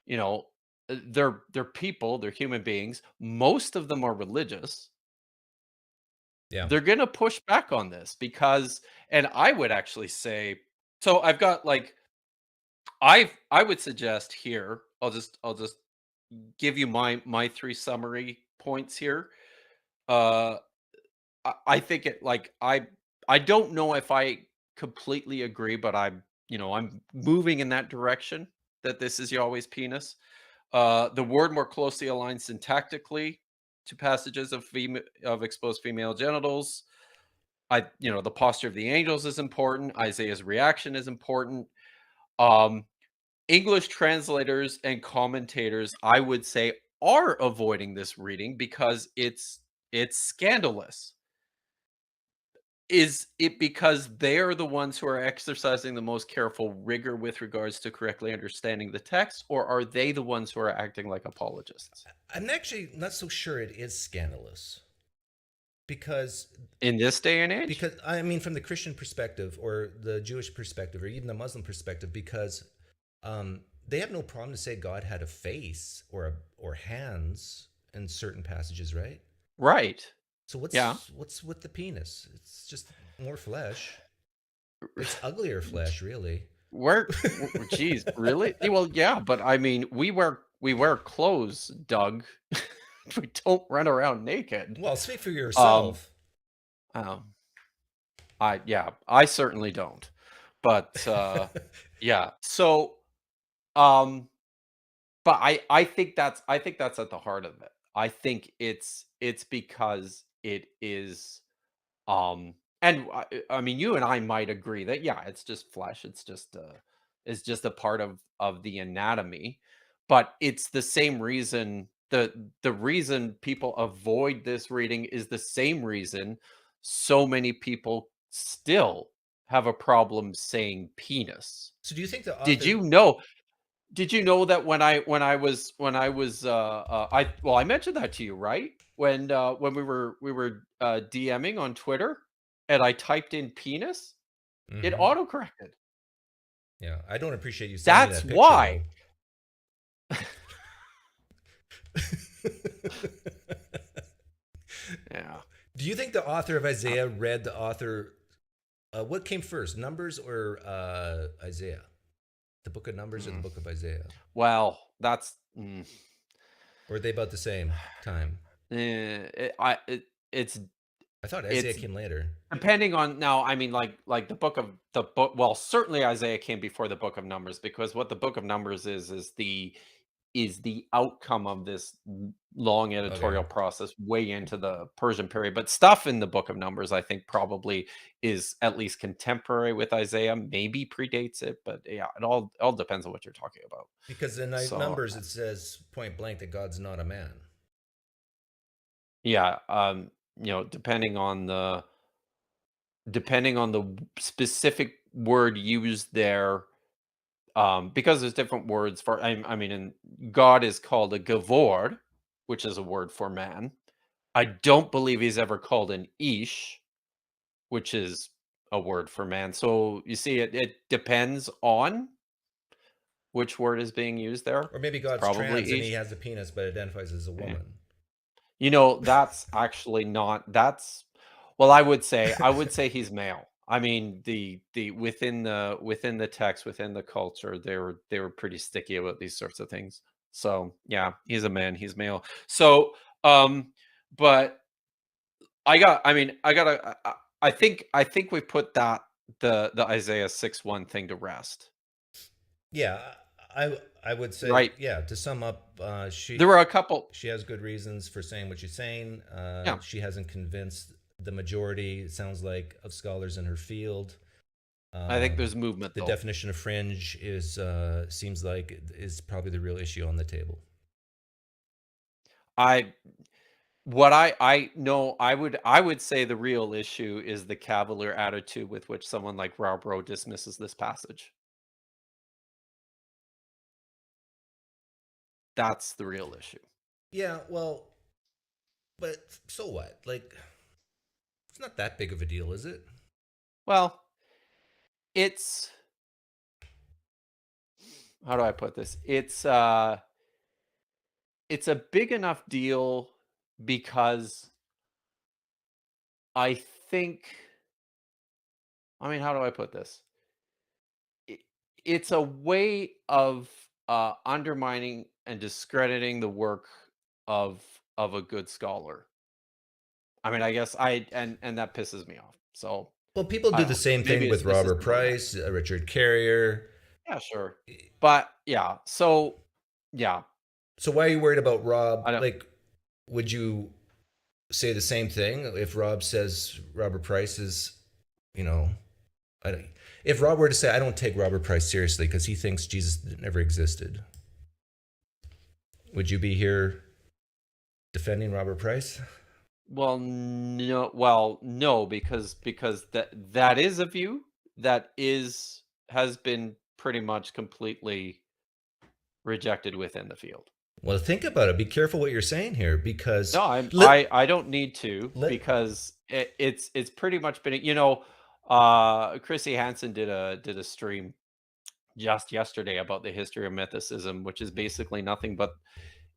you know, they're people, they're human beings. Most of them are religious. yeah. They're going to push back on this because, and I would actually say, so I've got like, I would suggest here, I'll just give you my three summary points here. Uh I think it, like, I don't know if I completely agree, but I'm moving in that direction, that this is Yahweh's penis. The word more closely aligns syntactically to passages of exposed female genitals. The posture of the angels is important. Isaiah's reaction is important. Um, English translators and commentators, I would say, are avoiding this reading because it's scandalous. Is it because they are the ones who are exercising the most careful rigor with regards to correctly understanding the text, or are they the ones who are acting like apologists? I'm actually not so sure it is scandalous because In this day and age? I mean from the Christian perspective or the Jewish perspective or even the Muslim perspective, because they have no problem to say God had a face or hands in certain passages, right? Right. So Yeah. what's with the penis? It's just more flesh. It's uglier flesh, really. Geez, really? Well, yeah, but I mean, we wear clothes, Doug. We don't run around naked. Well, speak for Um, yourself. um, I certainly don't. But yeah. So um but I think that's at the heart of it. I think it's because it is, and I mean, you and I might agree that, yeah, it's just flesh. It's just a part of the anatomy, but it's the same reason, the reason people avoid this reading is the same reason so many people still have a problem saying penis. So do you think the Did author? you know did you know that I mentioned that to you, right? When we were DMing on Twitter and I typed in penis, it Mhm. autocorrected. Yeah, I don't appreciate you sending me That's that picture though. why. Yeah. Do you think the author of Isaiah read the author? What came first, Numbers or Isaiah? The book of Numbers or the book of Isaiah? Well, that's Or are they about the same time? it's I thought Isaiah came later. depending on now. I mean, like the book. Well, certainly Isaiah came before the book of Numbers, because what the book of Numbers is the outcome of this long editorial process way into the Persian period. But stuff in the book of Numbers, I think, probably is at least contemporary with Isaiah, maybe predates it, but yeah, it all depends on what you're talking about. Because in Numbers it says point blank that God's not a man. Yeah, depending on the specific word used there, because there's different words for. I mean, and God is called a gavor, which is a word for man. I don't believe he's ever called an ish, which is a word for man. So you see, it depends on which word is being used there. Or maybe God's trans and he has a penis but identifies as a woman. That's actually not. Well, I would say he's male. I mean, the within the text, within the culture, they were pretty sticky about these sorts of things. So yeah, he's a man, he's male. So but I think we put that the Isaiah 6:1 thing to rest. Yeah, I would say, right. Yeah, to sum up, there were a couple. She has good reasons for saying what she's saying. Yeah. She hasn't convinced the majority, it sounds like, of scholars in her field. I think there's movement. The definition of fringe seems like is probably the real issue on the table. I would say the real issue is the cavalier attitude with which someone like Rob Rowe dismisses this passage. That's the real issue. Yeah, well, but so what? Like, it's not that big of a deal, is it? Well, it's, how do I put this? It's a big enough deal because I think, I mean, how do I put this? It's a way of undermining and discrediting the work of a good scholar. I mean, I guess and that pisses me off. So, well, people do the same thing with Robert Price, Richard Carrier. Yeah, sure. But yeah, so yeah. So why are you worried about Rob? Like, would you say the same thing if Rob says Robert Price is, if Rob were to say, I don't take Robert Price seriously because he thinks Jesus never existed, would you be here defending Robert Price? Well, no, because that is a view that has been pretty much completely rejected within the field. Well, think about it. Be careful what you're saying here, because no, I don't need to, because it's pretty much been, Chrissy Hansen did a stream just yesterday about the history of mythicism, which is basically nothing but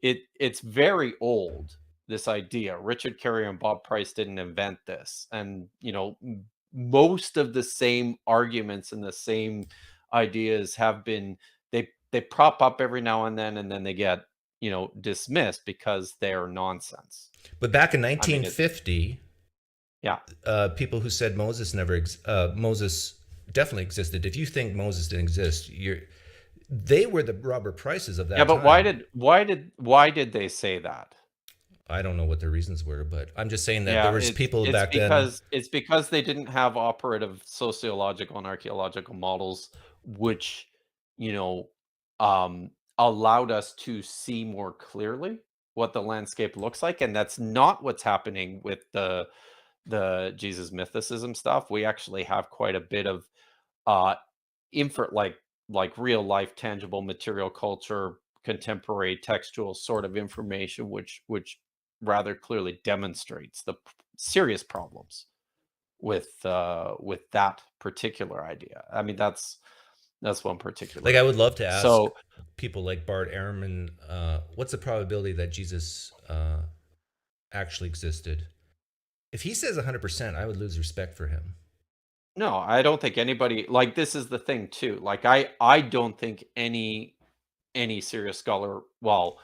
it's very old. This idea, Richard Carrier and Bob Price didn't invent this, and most of the same arguments and the same ideas have been they prop up every now and then they get dismissed because they're nonsense. But back in 1950, people who said Moses Moses definitely existed. If you think Moses didn't exist, they were the Robert Prices of that time. Yeah, but why did they say that? I don't know what their reasons were, but I'm just saying that there was people back then. It's because they didn't have operative sociological and archaeological models, which allowed us to see more clearly what the landscape looks like, and that's not what's happening with the Jesus mythicism stuff. We actually have quite a bit of like real life, tangible material culture, contemporary textual sort of information, which rather clearly demonstrates the serious problems with that particular idea. I mean, that's That's one particular. Like I would love to ask So people like Bart Ehrman, what's the probability that Jesus actually existed? If he says 100%, I would lose respect for him. no, I don't think anybody, like, this is the thing too. Like I don't think any serious scholar, well,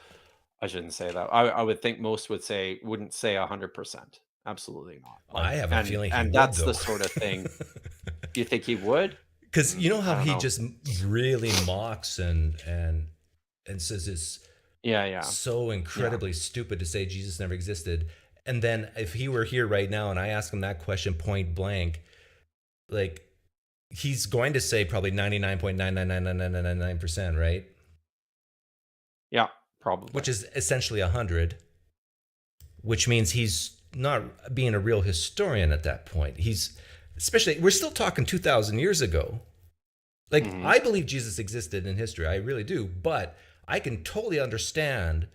I shouldn't say that. I would think most wouldn't say 100%. Absolutely not. I have a feeling he and would, that's though. the sort of thing. You think he would? Because you know how I don't he know. just really mocks and says it's Yeah. so incredibly stupid to say Jesus never existed. And then if he were here right now and I ask him that question point blank, like he's going to say probably 99.9999999%, right? Yeah, probably. Which is essentially 100, which means he's not being a real historian at that point. He's, especially, we're still talking 2,000 years ago. Like, I believe Jesus existed in history. I really do. But I can totally understand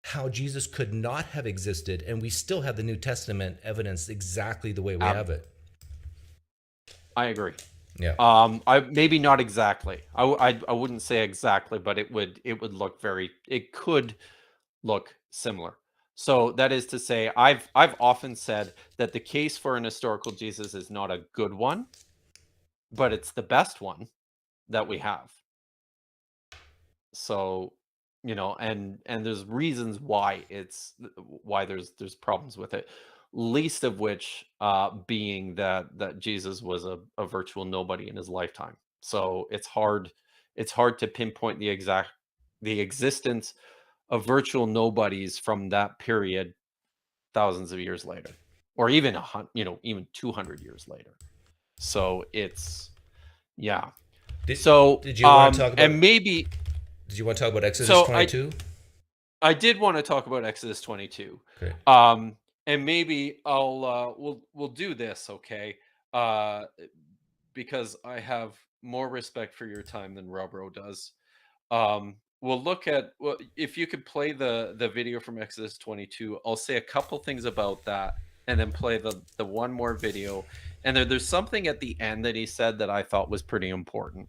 how Jesus could not have existed, and we still have the New Testament evidence exactly the way we have it. I agree. Yeah. I maybe not exactly. I wouldn't say exactly, but it would look it could look similar. So that is to say, I've often said that the case for an historical Jesus is not a good one, but it's the best one that we have. So, and there's reasons why there's problems with it. Least of which being that Jesus was a virtual nobody in his lifetime. So it's hard to pinpoint the existence of virtual nobodies from that period thousands of years later, or even even 200 years later. So it's Did you want to talk about, and maybe did you want to talk about Exodus 22? I did want to talk about Exodus 22. Okay. And maybe we'll do this, okay? Because I have more respect for your time than Robro does. We'll look at, if you could play the video from Exodus 22. I'll say a couple things about that, and then play the one more video. And there's something at the end that he said that I thought was pretty important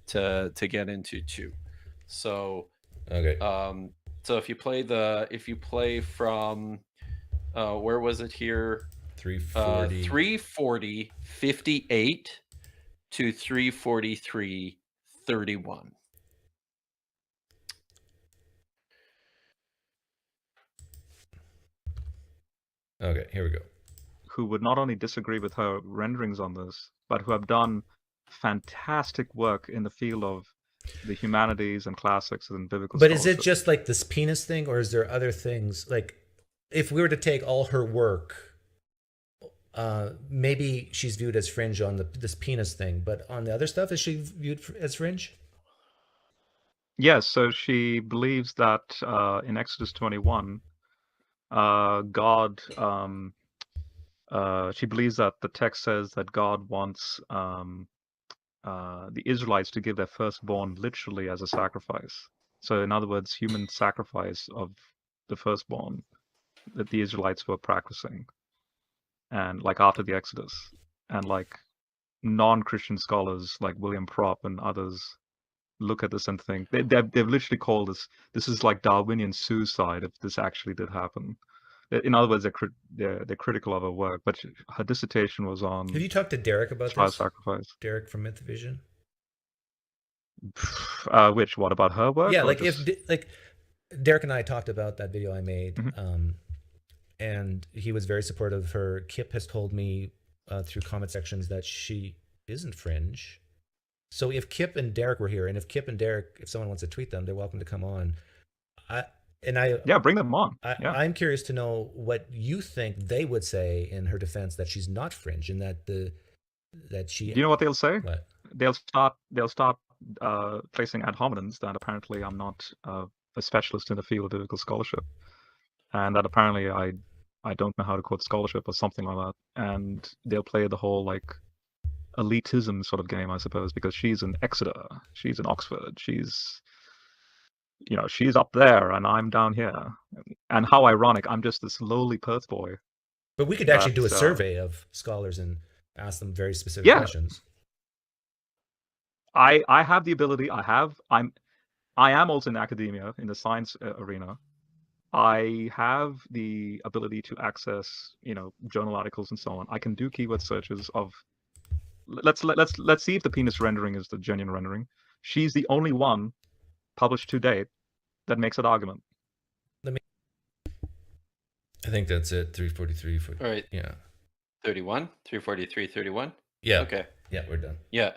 to get into too. So Okay. So if you play from where was it here? 340. 340:58 to 343:31. Okay, here we go. Who would not only disagree with her renderings on this, but who have done fantastic work in the field of the humanities and classics and biblical But is it scholarship. just like this penis thing, or is there other things? Like, if we were to take all her work, maybe she's viewed as fringe on this penis thing, but on the other stuff, is she viewed as fringe? Yes, so she believes that in Exodus 21, God, she believes that the text says that God wants the Israelites to give their firstborn literally as a sacrifice. So in other words, human sacrifice of the firstborn that the Israelites were practicing, and like after the Exodus, and like non-Christian scholars like William Propp and others look at this and think they've literally called this is like Darwinian suicide if this actually did happen. In other words, they're critical of her work, but her dissertation was on. Have you talked to Derek about child this? sacrifice. Derek from Mythivision? What about her work? Yeah, or like just... if Derek and I talked about that video I made, and he was very supportive of her. Kipp has told me through comment sections that she isn't fringe. So if Kipp and Derek were here, and if Kipp and Derek, if someone wants to tweet them, they're welcome to come on. Yeah, bring them on. I'm curious to know what you think they would say in her defense that she's not fringe, and that she. Do you know what they'll say? What? They'll start placing ad hominems that apparently I'm not a specialist in the field of biblical scholarship, and that apparently I don't know how to quote scholarship or something like that, and they'll play the whole like elitism sort of game, I suppose, because she's in Exeter, she's in Oxford, she's up there and I'm down here. And how ironic, I'm just this lowly Perth boy. But we could actually do a survey of scholars and ask them very specific questions. I have the ability. I am also in academia in the science arena. I have the ability to access, journal articles and so on. I can do keyword searches of. Let's see if the penis rendering is the genuine rendering. She's the only one published to date that makes that argument. I think that's it. 343. All right. Yeah. 31, 343, 31. Yeah. Okay. Yeah, we're done. Yeah.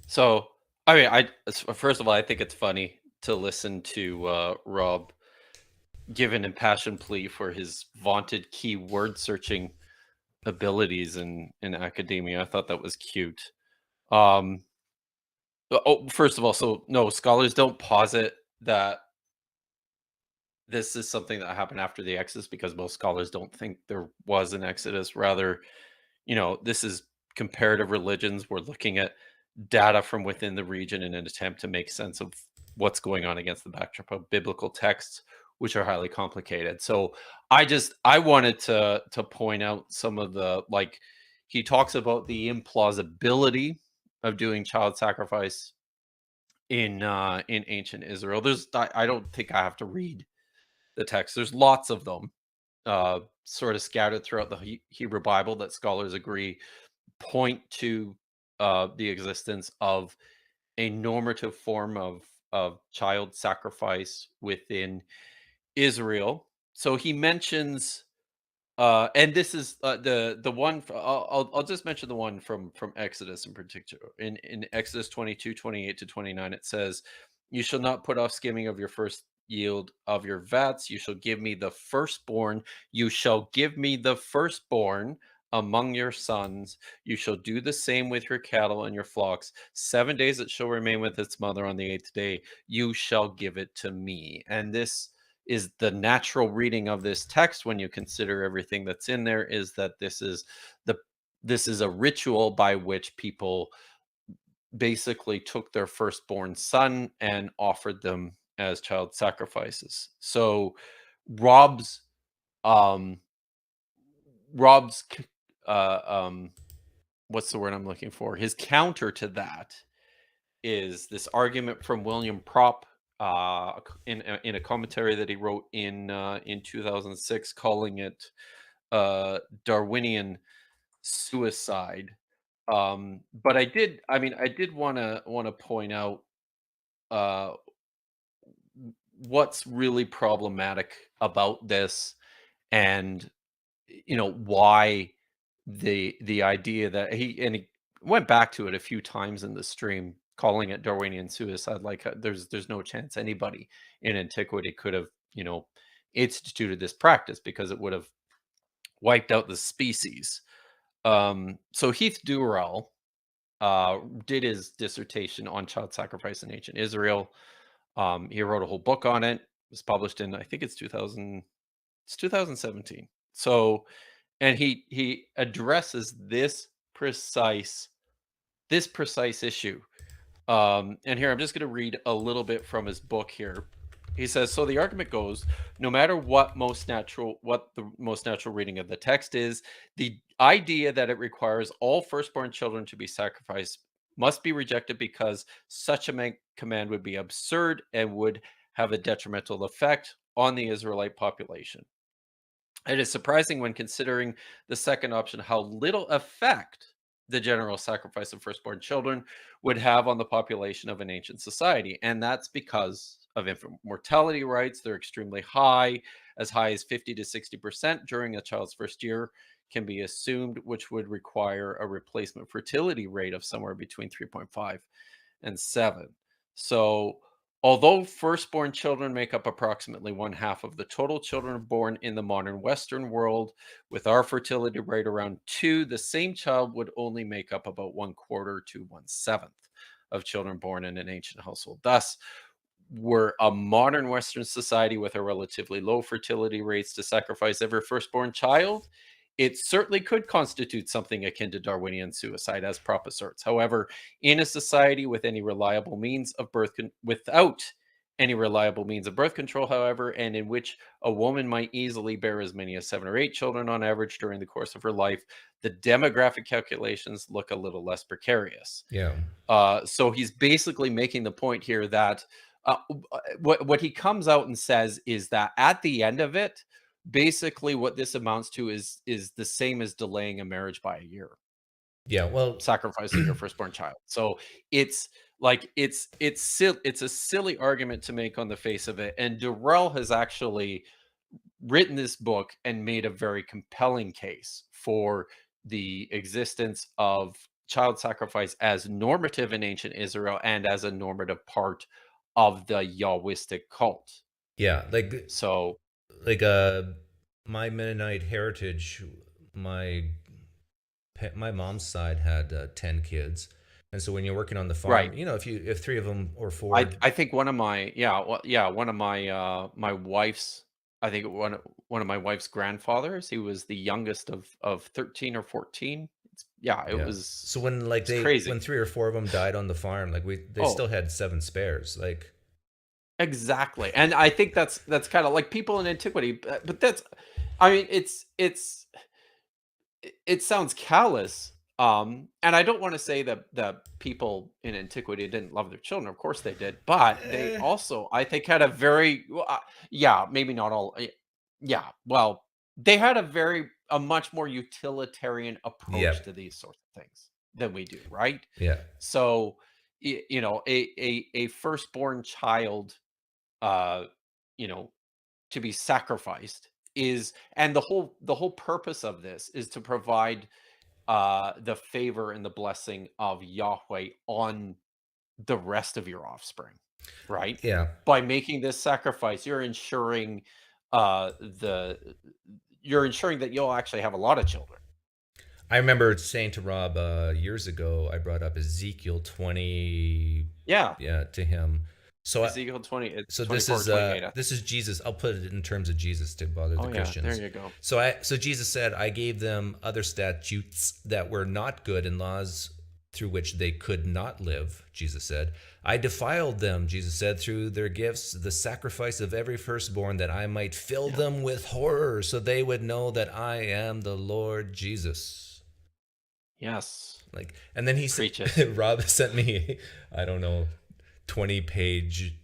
So, I mean, first of all, I think it's funny to listen to Rob give an impassioned plea for his vaunted keyword searching abilities in academia. I thought that was cute. First of all, so no, scholars don't posit that this is something that happened after the Exodus, because most scholars don't think there was an Exodus. Rather, this is comparative religions. We're looking at data from within the region in an attempt to make sense of what's going on against the backdrop of biblical texts, which are highly complicated. So I wanted to point out some of the, like, he talks about the implausibility of doing child sacrifice in ancient Israel. I don't think I have to read the text. There's lots of them sort of scattered throughout the Hebrew Bible that scholars agree point to the existence of a normative form of child sacrifice within Israel. So he mentions, and this is the one. I'll just mention the one from Exodus in particular. In Exodus 22, 28 to 29, it says, "You shall not put off skimming of your first yield of your vats. You shall give me the firstborn. You shall give me the firstborn among your sons. You shall do the same with your cattle and your flocks. 7 days it shall remain with its mother. On the 8th day you shall give it to me." And this is the natural reading of this text when you consider everything that's in there, is that this is a ritual by which people basically took their firstborn son and offered them as child sacrifices. So Rob's Rob's what's the word I'm looking for? His counter to that is this argument from William Propp in a commentary that he wrote in 2006, calling it Darwinian suicide. But I did want to point out what's really problematic about this, and why the idea that he went back to it a few times in the stream, calling it Darwinian suicide. Like, there's no chance anybody in antiquity could have instituted this practice, because it would have wiped out the species. So Heath Durrell did his dissertation on child sacrifice in ancient Israel. He wrote a whole book on it. It was published in, I think it's 2017. So, and he addresses this precise issue. And here I'm just going to read a little bit from his book here. He says, so the argument goes, no matter what the most natural reading of the text is, the idea that it requires all firstborn children to be sacrificed must be rejected, because such a command would be absurd and would have a detrimental effect on the Israelite population. It is surprising, when considering the second option, how little effect the general sacrifice of firstborn children would have on the population of an ancient society. And that's because of infant mortality rates. They're extremely high as 50 to 60% during a child's first year can be assumed, which would require a replacement fertility rate of somewhere between 3.5 and 7. So although firstborn children make up approximately 1/2 of the total children born in the modern Western world, with our fertility rate around 2, the same child would only make up about 1/4 to 1/7 of children born in an ancient household. Thus, were a modern Western society with a relatively low fertility rates to sacrifice every firstborn child, it certainly could constitute something akin to Darwinian suicide, as Propp asserts. However, in a society with any reliable means of birth without any reliable means of birth control, however, and in which a woman might easily bear as many as 7 or 8 children on average during the course of her life, the demographic calculations look a little less precarious. Yeah. So he's basically making the point here that what he comes out and says is that at the end of it, basically what this amounts to is the same as delaying a marriage by a year. Yeah. Well, Sacrificing your firstborn child. So it's like it's a silly argument to make on the face of it. And Durrell has actually written this book and made a very compelling case for the existence of child sacrifice as normative in ancient Israel and as a normative part of the Yahwistic cult. yeah, So like my Mennonite heritage, my mom's side had 10 kids, and so when you're working on the farm, right. you know, if 3 of them or 4, I think one of my one of my my wife's, I think one of my wife's grandfathers, he was the youngest of 13 or 14. It was so when like crazy. when 3 or 4 of them died on the farm, like they still had 7 spares, like. Exactly. And I think that's kind of like people in antiquity, but that's, I mean, it sounds callous. And I don't want to say that people in antiquity didn't love their children. Of course they did, but they also, I think, had a very, maybe not all. Yeah. Well, they had a much more utilitarian approach to these sorts of things than we do. Right. Yeah. So, you know, a firstborn child, you know, to be sacrificed is, and the whole purpose of this is to provide the favor and the blessing of Yahweh on the rest of your offspring, right? Yeah. By making this sacrifice, you're ensuring that you'll actually have a lot of children. I remember saying to Rob years ago, I brought up Ezekiel 20. Yeah. To him. So Ezekiel 20. So this is Jesus. I'll put it in terms of Jesus to bother the Christians. There you go. So Jesus said, "I gave them other statutes that were not good and laws through which they could not live." Jesus said, "I defiled them," Jesus said, "through their gifts, the sacrifice of every firstborn, that I might fill them with horror, so they would know that I am the Lord Jesus." Yes. Like, and then he said, Rob sent me, I don't know, 20-page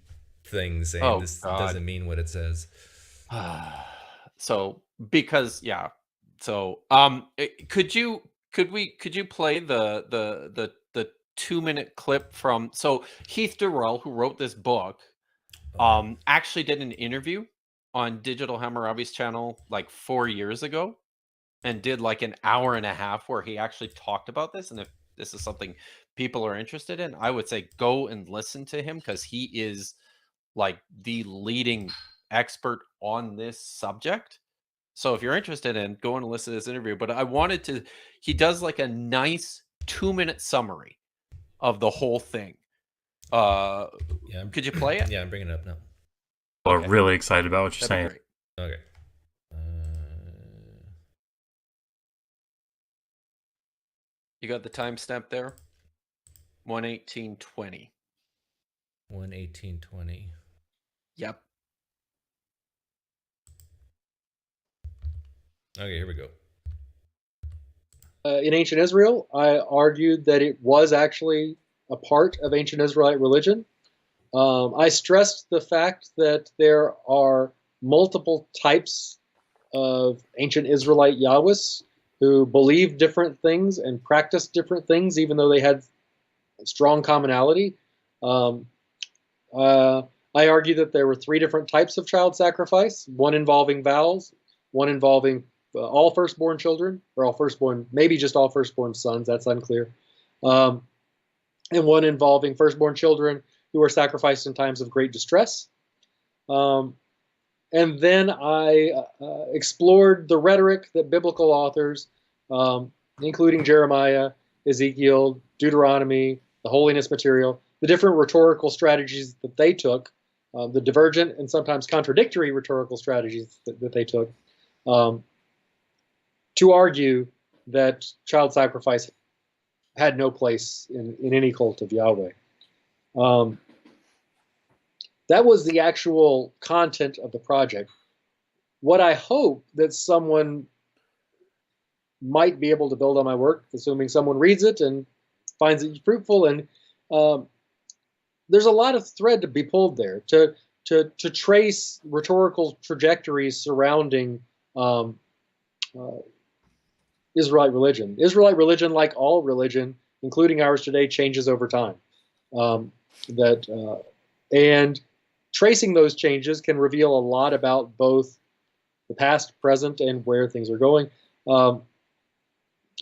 thing saying this doesn't mean what it says. So because so could you play the 2-minute clip from, so Heath Durrell, who wrote this book, actually did an interview on Digital Hammurabi's channel like 4 years ago, and did like an hour and a half where he actually talked about this. And if this is something people are interested in, I would say go and listen to him, because he is like the leading expert on this subject. So if you're interested in, go and listen to this interview. But he does like a nice 2-minute summary of the whole thing. Could you play it? Yeah, I'm bringing it up now. Well, okay. Really excited about what you're saying. Great. Okay. You got the timestamp there? 1:18:20. 1:18:20. Yep. Okay, here we go. In ancient Israel, I argued that it was actually a part of ancient Israelite religion. I stressed the fact that there are multiple types of ancient Israelite Yahwehs who believed different things and practiced different things, even though they had strong commonality. I argue that there were 3 different types of child sacrifice, one involving vows, one involving all firstborn children, or all firstborn, maybe just all firstborn sons, that's unclear, and one involving firstborn children who were sacrificed in times of great distress. And then I explored the rhetoric that biblical authors, including Jeremiah, Ezekiel, Deuteronomy, the holiness material, the different rhetorical strategies that they took, the divergent and sometimes contradictory rhetorical strategies that they took, to argue that child sacrifice had no place in any cult of Yahweh. that was the actual content of the project. What I hope that someone might be able to build on my work, assuming someone reads it and finds it fruitful, and there's a lot of thread to be pulled there to trace rhetorical trajectories surrounding Israelite religion. Israelite religion, like all religion, including ours today, changes over time. And tracing those changes can reveal a lot about both the past, present, and where things are going.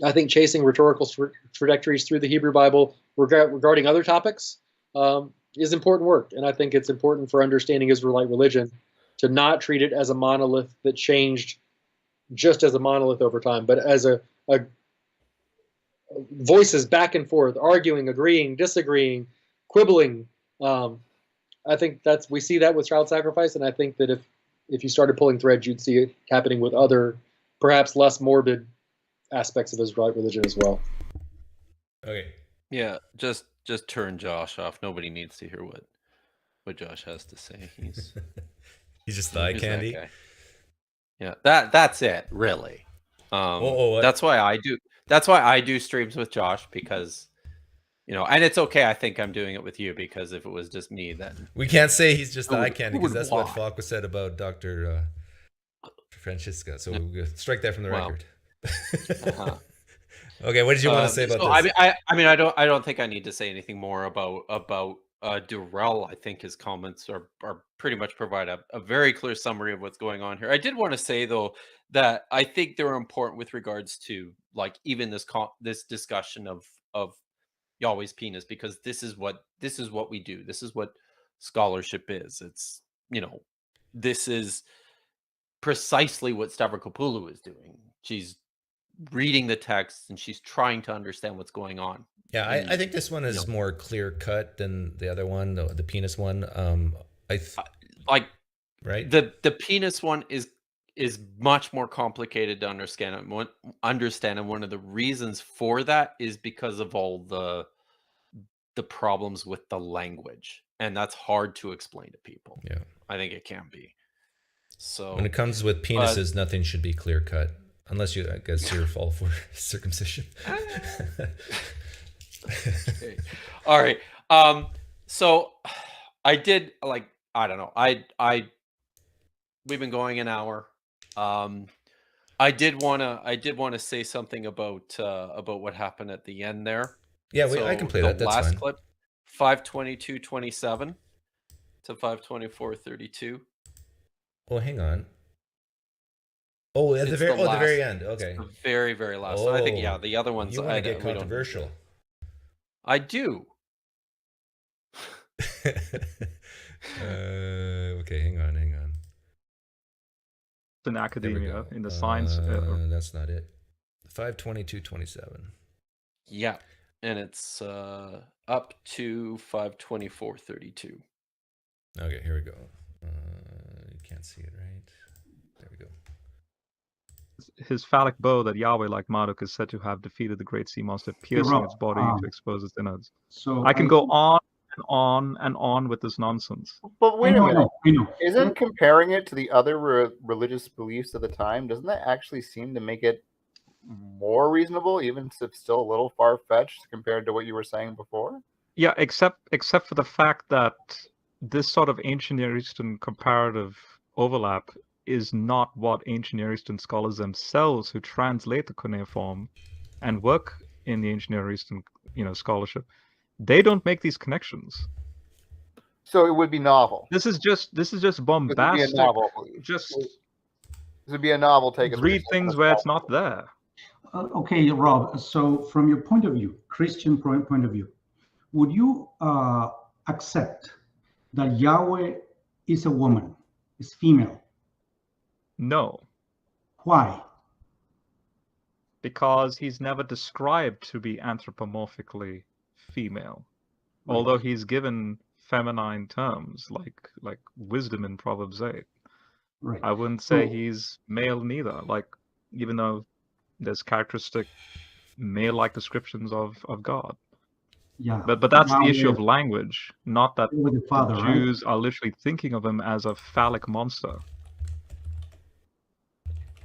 I think chasing rhetorical trajectories through the Hebrew Bible regarding other topics is important work. And I think it's important for understanding Israelite religion to not treat it as a monolith that changed just as a monolith over time, but as a voices back and forth, arguing, agreeing, disagreeing, quibbling. I think we see that with child sacrifice, and I think that if you started pulling threads, you'd see it happening with other, perhaps less morbid aspects of Israelite religion as well. Okay. Yeah, just turn Josh off. Nobody needs to hear what Josh has to say. He's He's just the eye who's that candy. guy? Yeah, that's it, really. That's why I do streams with Josh, because and it's okay. I think I'm doing it with you, because if it was just me, then We can't say he's just the eye candy, because would that's what want? Falk was said about Dr. Francisca. So we'll strike that from the Wow. record. Uh-huh. Okay, what did you want to say about this? I don't think I need to say anything more about Durrell. I think his comments are pretty much provide a very clear summary of what's going on here. I did want to say, though, that I think they're important with regards to, like, even this discussion of Yahweh's penis, because this is what we do. This is what scholarship is. It's this is precisely what Stavrokopoulou is doing. She's reading the text and she's trying to understand what's going on. Yeah, I think this one is more clear cut than the other one, the penis one. Like, right? The penis one is much more complicated to understand. And one of the reasons for that is because of all the problems with the language, and that's hard to explain to people. Yeah, I think it can be. So when it comes with penises, nothing should be clear cut, unless I guess you're all for circumcision. Okay. All right. So I did, like, I don't know. We've been going an hour. I did want to say something about what happened at the end there. Yeah, I can play that. That's last fine. clip, 5:22:27 to 5:24:32. Oh, hang on. Oh, at the very end. Okay. The very, very last. I think, yeah, the other ones. You want to get controversial. I do. Okay, hang on. In academia, in the science. That's not it. 5:22:27. Yeah, and it's up to 5:24:32. Okay, here we go. You can't see it, right? There we go. His phallic bow that Yahweh, like Marduk, is said to have defeated the great sea monster, piercing its body to expose its innards. So I can go on and on and on with this nonsense. But wait a minute. I know. Isn't comparing it to the other religious beliefs of the time, doesn't that actually seem to make it more reasonable, even if it's still a little far-fetched compared to what you were saying before? Yeah, except for the fact that this sort of ancient Near Eastern comparative overlap is not what ancient Near Eastern scholars themselves, who translate the cuneiform and work in the ancient Near Eastern, scholarship, they don't make these connections. So it would be novel. This is just bombastic. This would be a novel. Just this would be a novel take. Read things where it's not there. Okay, Rob. So from your point of view, Christian point of view, would you accept that Yahweh is a woman, is female? No. Why? Because he's never described to be anthropomorphically female, although he's given feminine terms like wisdom in Proverbs 8. Right. I wouldn't say he's male neither. Like, even though there's characteristic male-like descriptions of God. Yeah. But that's the issue of Yahweh language, not that with the the Father, right? Jews are literally thinking of him as a phallic monster.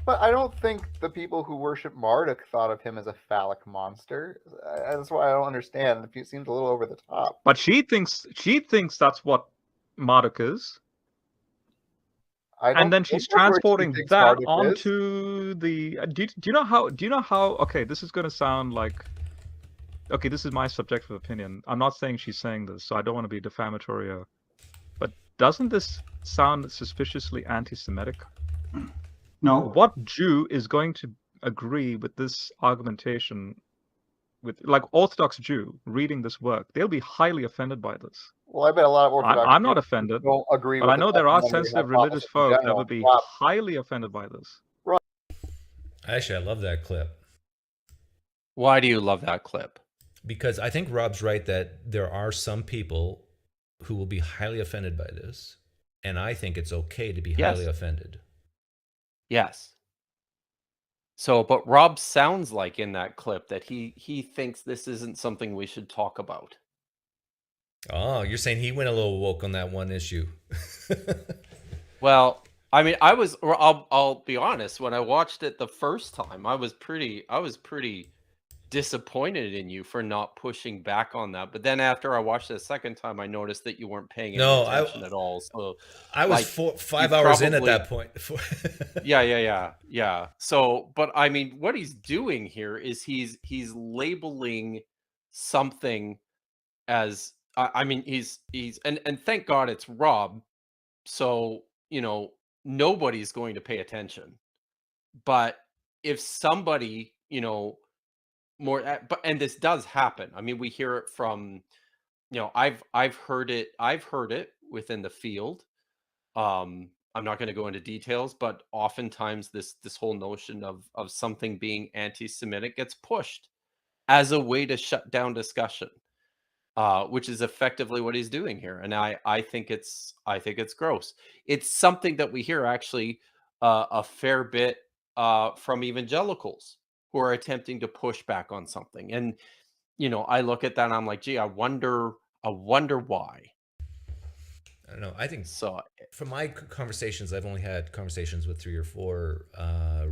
But I don't think the people who worship Marduk thought of him as a phallic monster. That's why I don't understand. It seems a little over the top. But she thinks that's what Marduk is. And then she's transporting that onto the. Do you know how? Okay, this is going to sound like. Okay, this is my subjective opinion. I'm not saying she's saying this, so I don't want to be defamatory. But doesn't this sound suspiciously anti-Semitic? No. What Jew is going to agree with this argumentation? With like Orthodox Jew reading this work, they'll be highly offended by this. Well, I bet a lot of Orthodox I'm not Jews offended, don't agree but with I know the there are documentary sensitive religious hypothesis in folk that general. would be Rob, highly offended by this. Actually, I love that clip Why do you love that clip? because I think Rob's right that there are some people who will be highly offended by this, and I think it's okay to be highly offended. Yes. So, but Rob sounds like in that clip that he thinks this isn't something we should talk about. Oh, you're saying he went a little woke on that one issue. Well, I mean, I'll be honest, when I watched it the first time, I was pretty disappointed in you for not pushing back on that. But then after I watched it a second time, I noticed that you weren't paying any attention at all. So I was 5 hours in at that point. Yeah. So, but I mean, what he's doing here is he's labeling something as I mean, he's and thank God it's Rob. So, nobody's going to pay attention. But if somebody, more and this does happen. I mean, we hear it from, I've heard it within the field. I'm not going to go into details, but oftentimes this whole notion of something being anti-Semitic gets pushed as a way to shut down discussion, which is effectively what he's doing here. And I think it's gross. It's something that we hear actually a fair bit from evangelicals who are attempting to push back on something. And I look at that and I'm like, gee, I wonder why. I don't know. I think So from my conversations, I've only had conversations with 3 or 4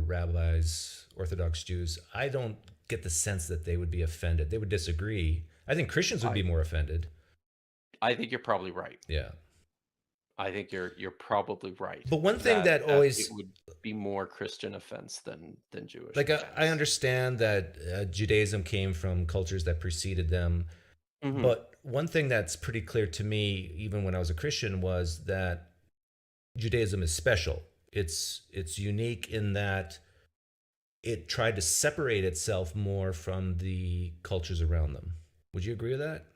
rabbis, Orthodox Jews. I don't get the sense that they would be offended. They would disagree. I think Christians would be more offended. I think you're probably right. Yeah. I think you're probably right. But one thing that always it would be more Christian offense than Jewish. Like I understand that Judaism came from cultures that preceded them, but one thing that's pretty clear to me, even when I was a Christian, was that Judaism is special. It's unique in that it tried to separate itself more from the cultures around them. Would you agree with that?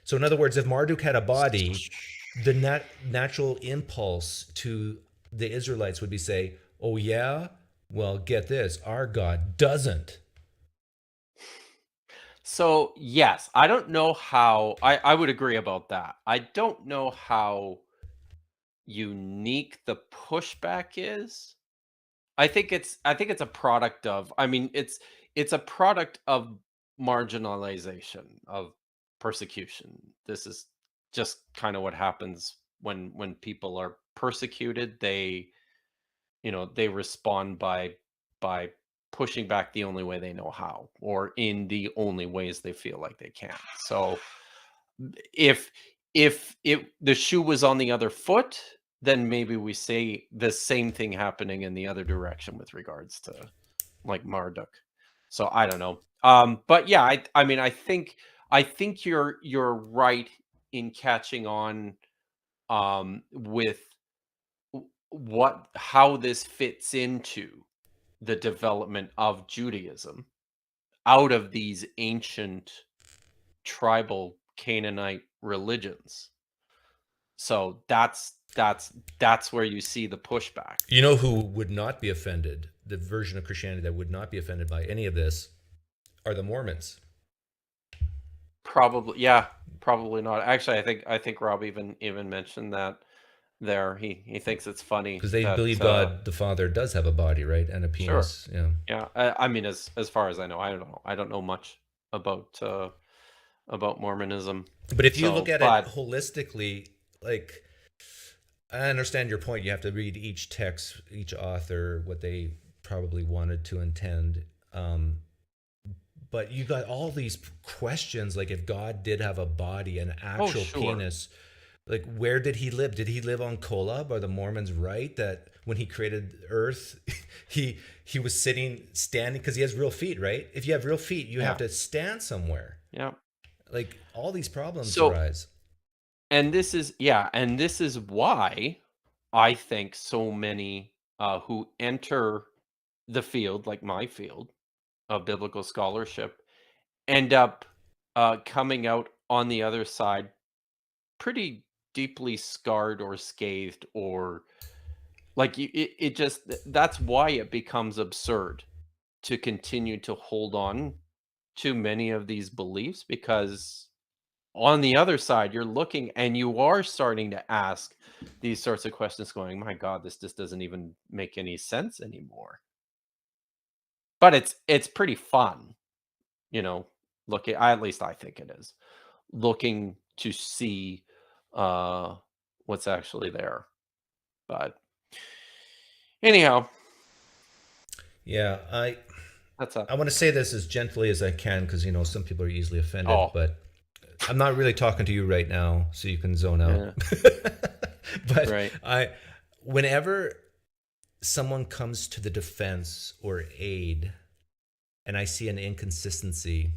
So in other words, if Marduk had a body, the natural impulse to the Israelites would be say, oh yeah, well, get this, our God doesn't. So yes, I don't know how I would agree about that. I don't know how unique the pushback is. I think it's a product of, I mean, it's a product of marginalization, of persecution. This is just kind of what happens when people are persecuted. They respond by pushing back the only way they know how, or in the only ways they feel like they can. So if the shoe was on the other foot, then maybe we say the same thing happening in the other direction with regards to like Marduk. So I don't know. But yeah, I mean, I think you're right in catching on with how this fits into the development of Judaism out of these ancient tribal Canaanite religions. So that's where you see the pushback. You know who would not be offended? The version of Christianity that would not be offended by any of this are the Mormons. Probably, yeah, probably not. Actually, I think Rob even mentioned that there. He thinks it's funny because they that, believe God the Father does have a body, right, and a penis. Sure. Yeah. Yeah. I mean, as far as I know, I don't know. I don't know much about Mormonism. But if you So, look at but- it holistically, like, I understand your point. You have to read each text, each author, what they probably wanted to intend. But you got all these questions, like if God did have a body, an actual sure. penis, like where did he live? Did he live on Kolob? Are the Mormons right that when he created Earth, he was standing because he has real feet, right? If you have real feet, you have to stand somewhere. Yeah. Like all these problems So- arise. And this is why I think so many who enter the field, like my field of biblical scholarship, end up coming out on the other side pretty deeply scarred or scathed, or like it just, that's why it becomes absurd to continue to hold on to many of these beliefs, because on the other side, you're looking and you are starting to ask these sorts of questions going, my God, this just doesn't even make any sense anymore. But it's pretty fun, looking, at least I think it is, looking to see what's actually there. But anyhow. Yeah, I want to say this as gently as I can because, some people are easily offended, but I'm not really talking to you right now, so you can zone out. But right. Whenever someone comes to the defense or aid, and I see an inconsistency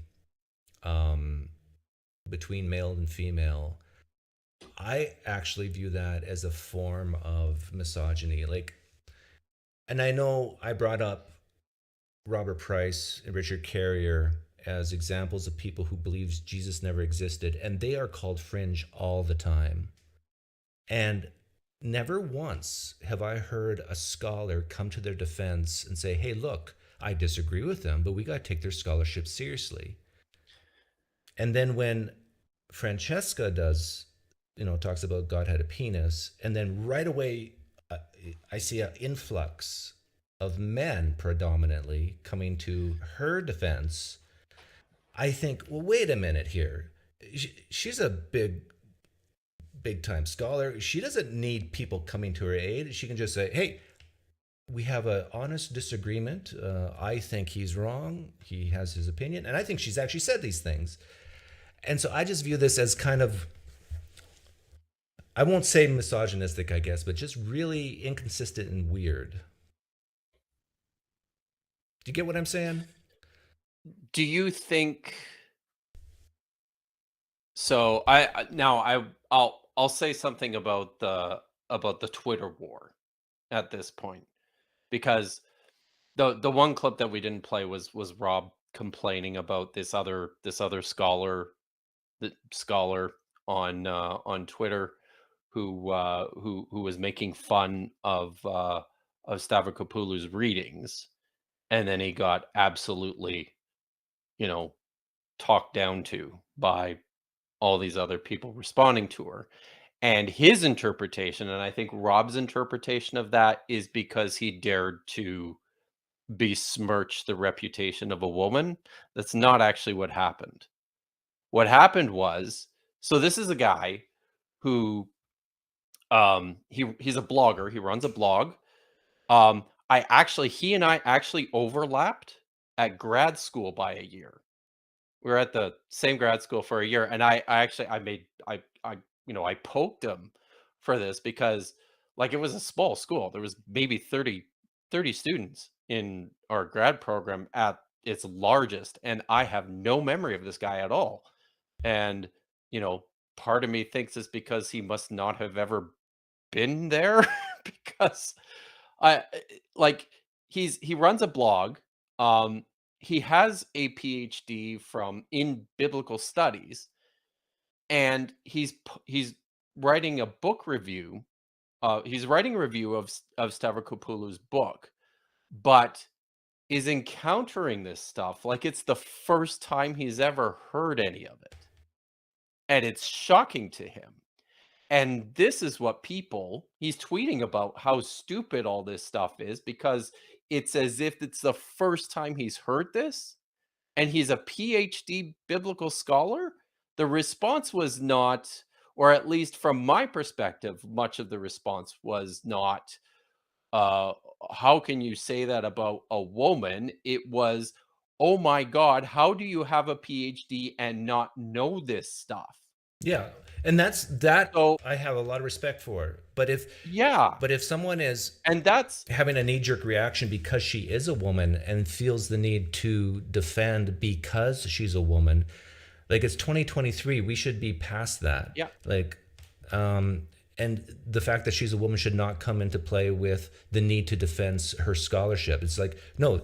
between male and female, I actually view that as a form of misogyny. And I know I brought up Robert Price and Richard Carrier as examples of people who believes Jesus never existed, and they are called fringe all the time. And never once have I heard a scholar come to their defense and say, hey, look, I disagree with them, but we got to take their scholarship seriously. And then when Francesca talks about God had a penis, and then right away I see an influx of men predominantly coming to her defense, I think, well, wait a minute here. She's a big time scholar. She doesn't need people coming to her aid. She can just say, hey, we have an honest disagreement. I think he's wrong. He has his opinion. And I think she's actually said these things. And so I just view this as kind of, I won't say misogynistic, I guess, but just really inconsistent and weird. Do you get what I'm saying? Do you think so? I'll say something about the Twitter war at this point, because the one clip that we didn't play was Rob complaining about this other scholar on Twitter who was making fun of Stavropoulos' readings, and then he got absolutely talked down to by all these other people responding to her. And his interpretation, and I think Rob's interpretation of that, is because he dared to besmirch the reputation of a woman. That's not actually what happened. What happened was, so this is a guy who he's a blogger. He runs a blog. He and I actually overlapped at grad school by a year. We were at the same grad school for a year, and I poked him for this because, like, it was a small school. There was maybe 30 students in our grad program at its largest, and I have no memory of this guy at all. And part of me thinks it's because he must not have ever been there because he runs a blog. He has a PhD in biblical studies, and he's writing a book review. He's writing a review of Stavropoulos' book, but is encountering this stuff like it's the first time he's ever heard any of it, and it's shocking to him. And this is what he's tweeting about how stupid all this stuff is, because it's as if it's the first time he's heard this, and he's a PhD biblical scholar. The response was not, or at least from my perspective, much of the response was not, how can you say that about a woman? It was, oh my God, how do you have a PhD and not know this stuff? Yeah. And that So, I have a lot of respect for. But if yeah, someone is that's having a knee-jerk reaction because she is a woman and feels the need to defend because she's a woman, like, it's 2023, we should be past that. Yeah. Like, and the fact that she's a woman should not come into play with the need to defend her scholarship. It's like, no,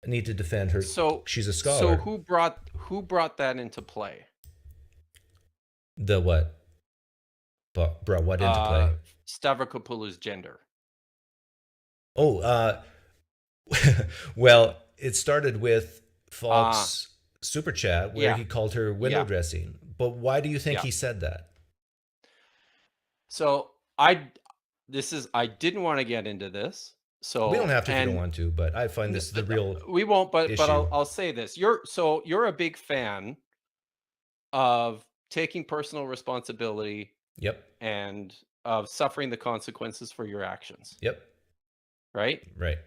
I need to defend her. So she's a scholar. So who brought that into play? The what? Brought what into play? Stavrakopoulos' gender. Oh, well, it started with Falk's super chat where he called her window dressing. But why do you think he said that? So I didn't want to get into this. So we don't have to if you don't want to, but I find this the real we won't, but issue. I'll say this. You're a big fan of taking personal responsibility. Yep. And of suffering the consequences for your actions. Yep. Right? Right.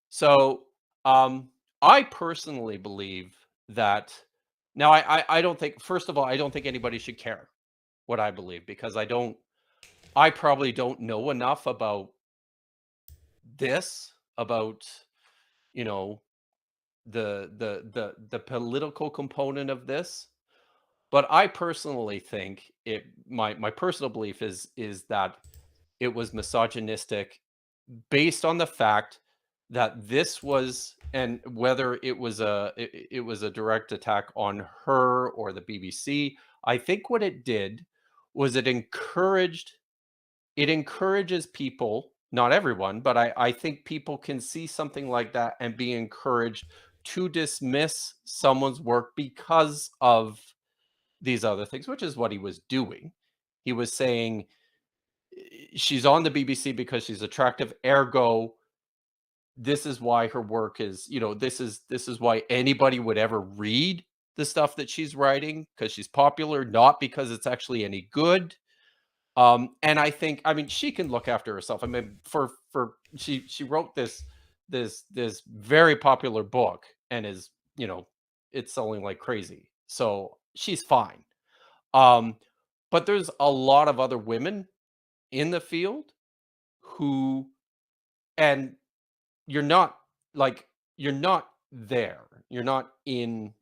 So I personally believe that now I don't think, first of all, I don't think anybody should care what I believe, because I probably don't know enough about this, about, you know, the political component of this. But I personally think my personal belief is that it was misogynistic, based on the fact that this was, and whether it was a direct attack on her or the BBC, I think what it did was it encourages people, not everyone, but I think people can see something like that and be encouraged to dismiss someone's work because of these other things, which is what he was doing. He was saying she's on the BBC because she's attractive, ergo this is why her work is, you know, this is why anybody would ever read the stuff that she's writing, because she's popular, not because it's actually any good. And I think, I mean, she can look after herself. I mean, she wrote this very popular book, and is, you know, it's selling like crazy. So she's fine. But there's a lot of other women in the field who, and you're not there. You're not in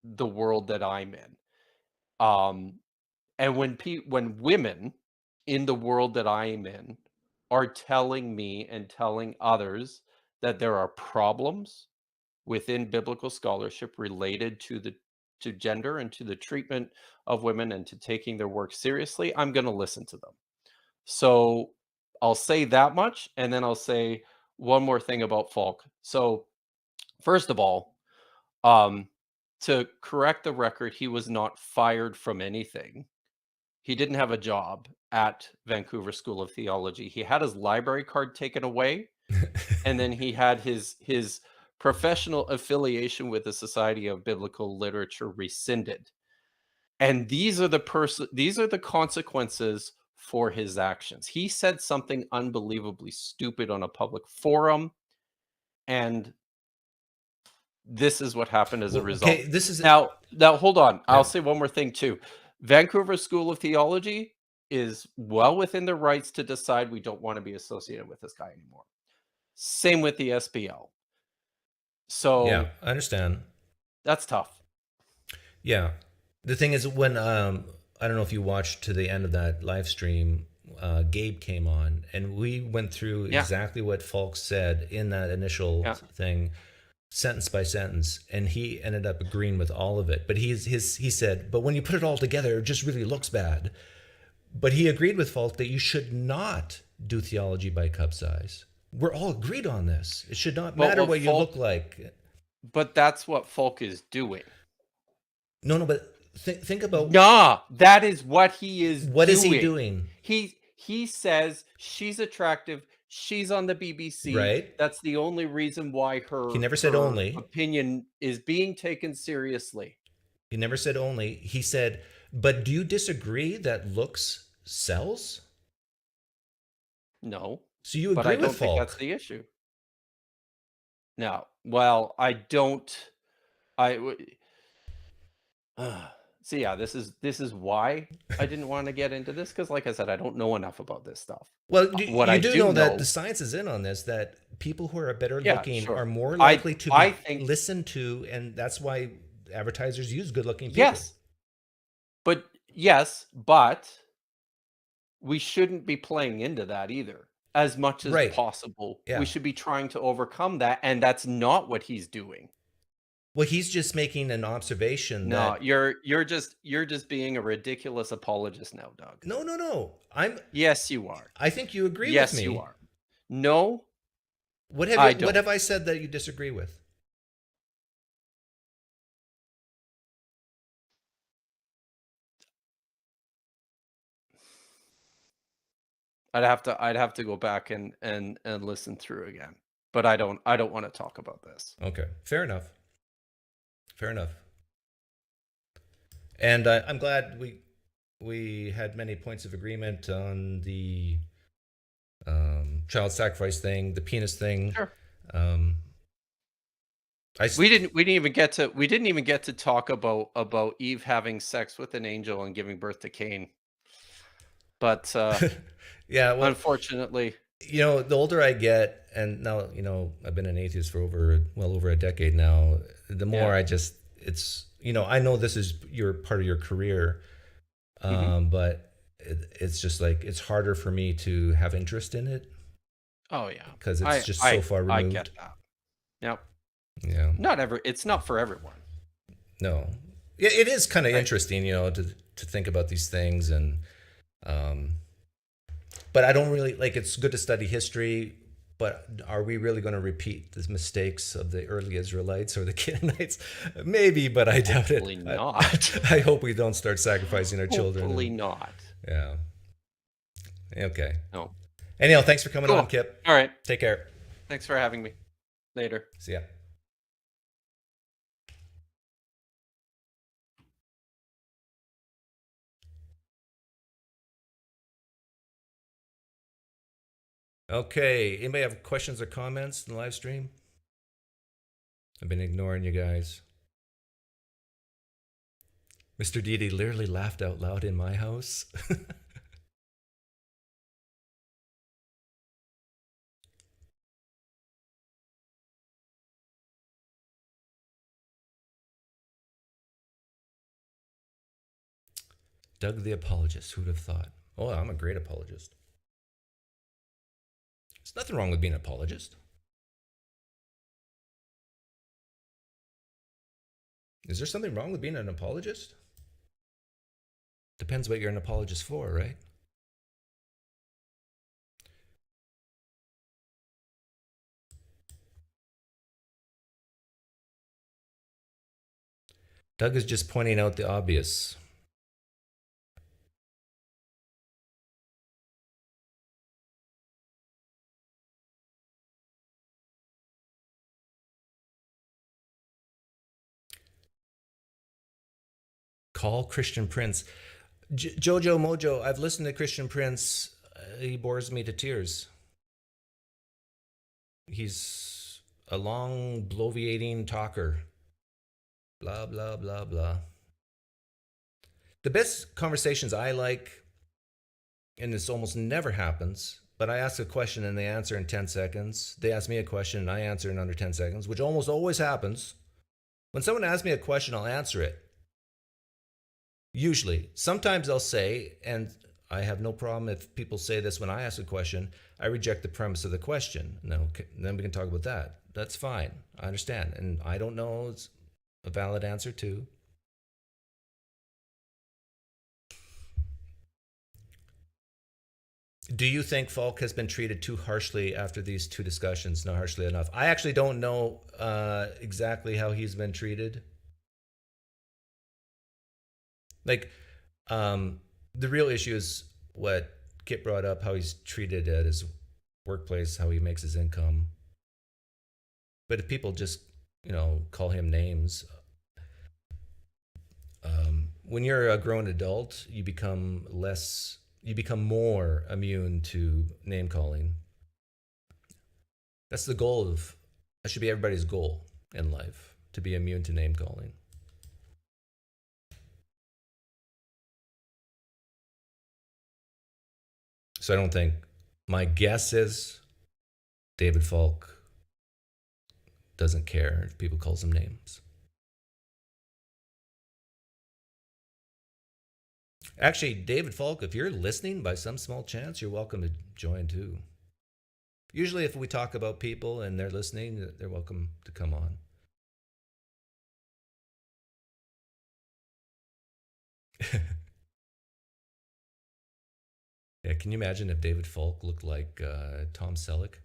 the world that I'm in. And when women in the world that I am in are telling me and telling others that there are problems within biblical scholarship related to gender and to the treatment of women and to taking their work seriously, I'm going to listen to them. So I'll say that much, and then I'll say one more thing about Falk. So first of all, to correct the record, he was not fired from anything. He didn't have a job at Vancouver School of Theology. He had his library card taken away, and then he had his professional affiliation with the Society of Biblical Literature rescinded. And these are the consequences for his actions. He said something unbelievably stupid on a public forum, and this is what happened as a result. Okay, this is now hold on. Yeah. I'll say one more thing too. Vancouver School of Theology is well within their rights to decide we don't want to be associated with this guy anymore. Same with the SBL. So yeah, I understand. That's tough. Yeah. The thing is, when I don't know if you watched to the end of that live stream, Gabe came on and we went through exactly what Falk said in that initial thing, sentence by sentence, and he ended up agreeing with all of it. But he said, but when you put it all together, it just really looks bad. But he agreed with Falk that you should not do theology by cup size. We're all agreed on this. It should not matter what you look like. But that's what Falk is doing. No, but think about Nah, that is what he is what doing. is he doing? He says she's attractive. She's on the BBC. Right. That's the only reason why her He never said her only. opinion is being taken seriously. He never said only. He said, but do you disagree that looks sells? No. So you But agree I don't with think Falk? that's the issue. No. Well, I don't. So yeah, this is why I didn't want to get into this, because like I said, I don't know enough about this stuff. Well, What you I do do know that know- the science is in on this, that people who are better Yeah, looking sure. are more I likely to I be think- listened to, and that's why advertisers use good looking people. Yes. But we shouldn't be playing into that either. As much as Right. possible. Yeah. We should be trying to overcome that, and that's not what he's doing. Well, he's just making an observation No, that you're just being a ridiculous apologist now, Doug. no. Yes, you are. I think you agree Yes, with me. you are. No, What I have what don't. have I said that you disagree with? I'd have to go back and listen through again. But I don't want to talk about this. Okay, fair enough. Fair enough. And I'm glad we had many points of agreement on the child sacrifice thing, the penis thing. Sure. We didn't even get to talk about Eve having sex with an angel and giving birth to Cain. But yeah, well, unfortunately, the older I get, and now I've been an atheist for well over a decade now. The more it's I know this is part of your career, but it's just like it's harder for me to have interest in it. Oh yeah, because it's just so far removed. I get that. Yep. Yeah. It's not for everyone. No. It is kind of interesting, to think about these things, and but I don't really it's good to study history, but are we really going to repeat the mistakes of the early Israelites or the Canaanites? Maybe, but I doubt it. Hopefully not. I hope we don't start sacrificing our children. Hopefully not. Yeah. Okay. No. Anyhow, thanks for coming on, Kipp. All right. Take care. Thanks for having me. Later. See ya. Okay, anybody have questions or comments in the live stream? I've been ignoring you guys. Mr. Didi literally laughed out loud in my house. Doug the apologist, who'd have thought? Oh, I'm a great apologist. There's nothing wrong with being an apologist. Is there something wrong with being an apologist? Depends what you're an apologist for, right? Doug is just pointing out the obvious. Call Christian Prince. Jojo Mojo, I've listened to Christian Prince. He bores me to tears. He's a long, bloviating talker. Blah, blah, blah, blah. The best conversations I like, and this almost never happens, but I ask a question and they answer in 10 seconds. They ask me a question and I answer in under 10 seconds, which almost always happens. When someone asks me a question, I'll answer it. Usually. Sometimes I'll say, and I have no problem if people say this when I ask a question, I reject the premise of the question. No, then we can talk about that. That's fine. I understand. And I don't know, it's a valid answer too. Do you think Falk has been treated too harshly after these two discussions? Not harshly enough. I actually don't know exactly how he's been treated. Like, the real issue is what Kipp brought up, how he's treated at his workplace, how he makes his income. But if people just, call him names, when you're a grown adult, you become more immune to name calling. That should be everybody's goal in life, to be immune to name calling. So I don't think, my guess is David Falk doesn't care if people calls him names. Actually, David Falk, if you're listening by some small chance, you're welcome to join too. Usually if we talk about people and they're listening, they're welcome to come on. Yeah, can you imagine if David Falk looked like Tom Selleck?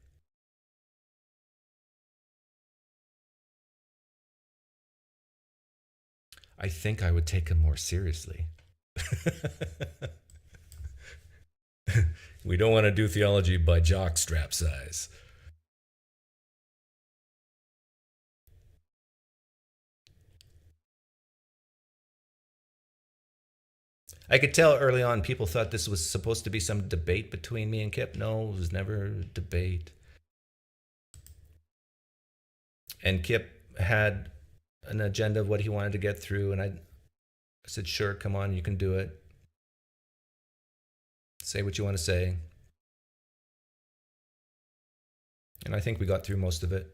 I think I would take him more seriously. We don't want to do theology by jock strap size. I could tell early on people thought this was supposed to be some debate between me and Kipp. No, it was never a debate. And Kipp had an agenda of what he wanted to get through, and I said, sure, come on, you can do it. Say what you want to say. And I think we got through most of it.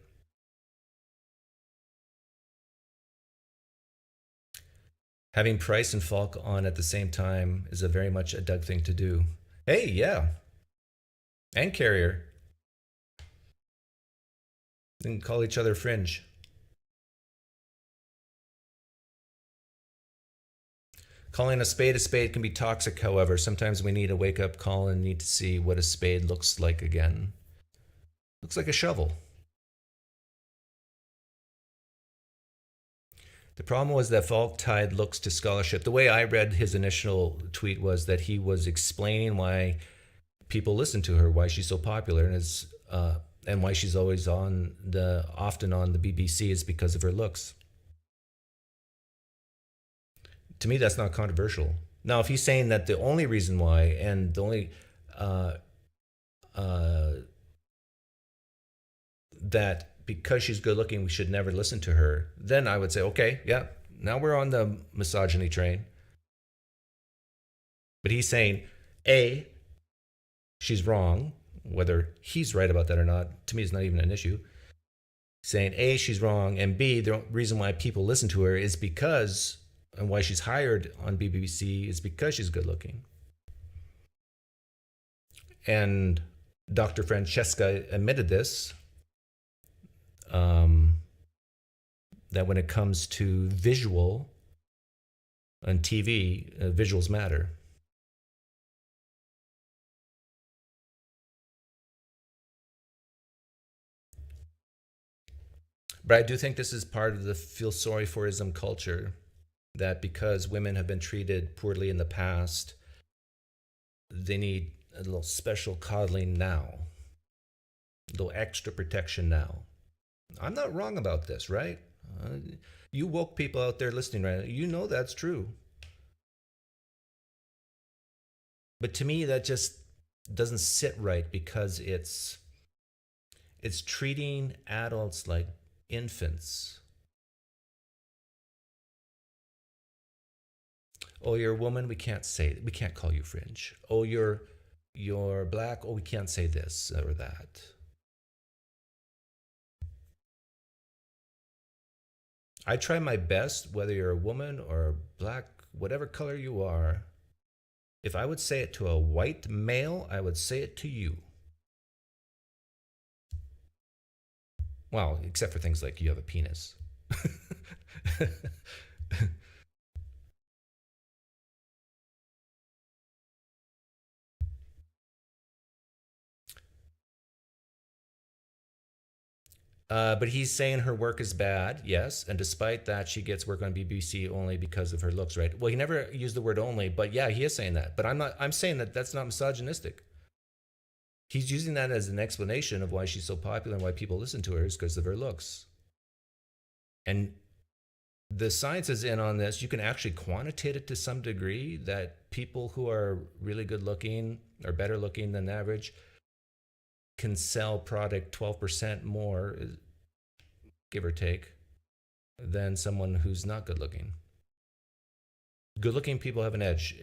Having Price and Falk on at the same time is a very much a Doug thing to do. Hey, yeah. And Carrier. They can call each other fringe. Calling a spade can be toxic, however. Sometimes we need a wake-up call and need to see what a spade looks like again. Looks like a shovel. The problem was that Falk tied looks to scholarship. The way I read his initial tweet was that he was explaining why people listen to her, why she's so popular, and why she's always often on the BBC is because of her looks. To me, that's not controversial. Now, if he's saying that the only reason why, and the only that because she's good looking, we should never listen to her, then I would say, okay, yeah, now we're on the misogyny train. But he's saying, A, she's wrong, whether he's right about that or not, to me is not even an issue. Saying, A, she's wrong, and B, the reason why people listen to her is because, and why she's hired on BBC is because she's good looking. And Dr. Francesca admitted this, that when it comes to visual on TV, visuals matter. But I do think this is part of the feel sorry for-ism culture, that because women have been treated poorly in the past, they need a little special coddling now, a little extra protection now. I'm not wrong about this, right? You woke people out there listening right now, you know that's true. But to me, that just doesn't sit right, because it's treating adults like infants. Oh, you're a woman, we can't call you fringe. Oh, you're black, oh, we can't say this or that. I try my best, whether you're a woman or black, whatever color you are. If I would say it to a white male, I would say it to you. Well, except for things like you have a penis. But he's saying her work is bad, yes, and despite that, she gets work on BBC only because of her looks, right? Well, he never used the word only, but yeah, he is saying that. But I'm saying that that's not misogynistic. He's using that as an explanation of why she's so popular and why people listen to her is because of her looks. And the science is in on this. You can actually quantitate it to some degree that people who are really good looking or better looking than average can sell product 12% more, give or take, than someone who's not good looking. Good looking people have an edge.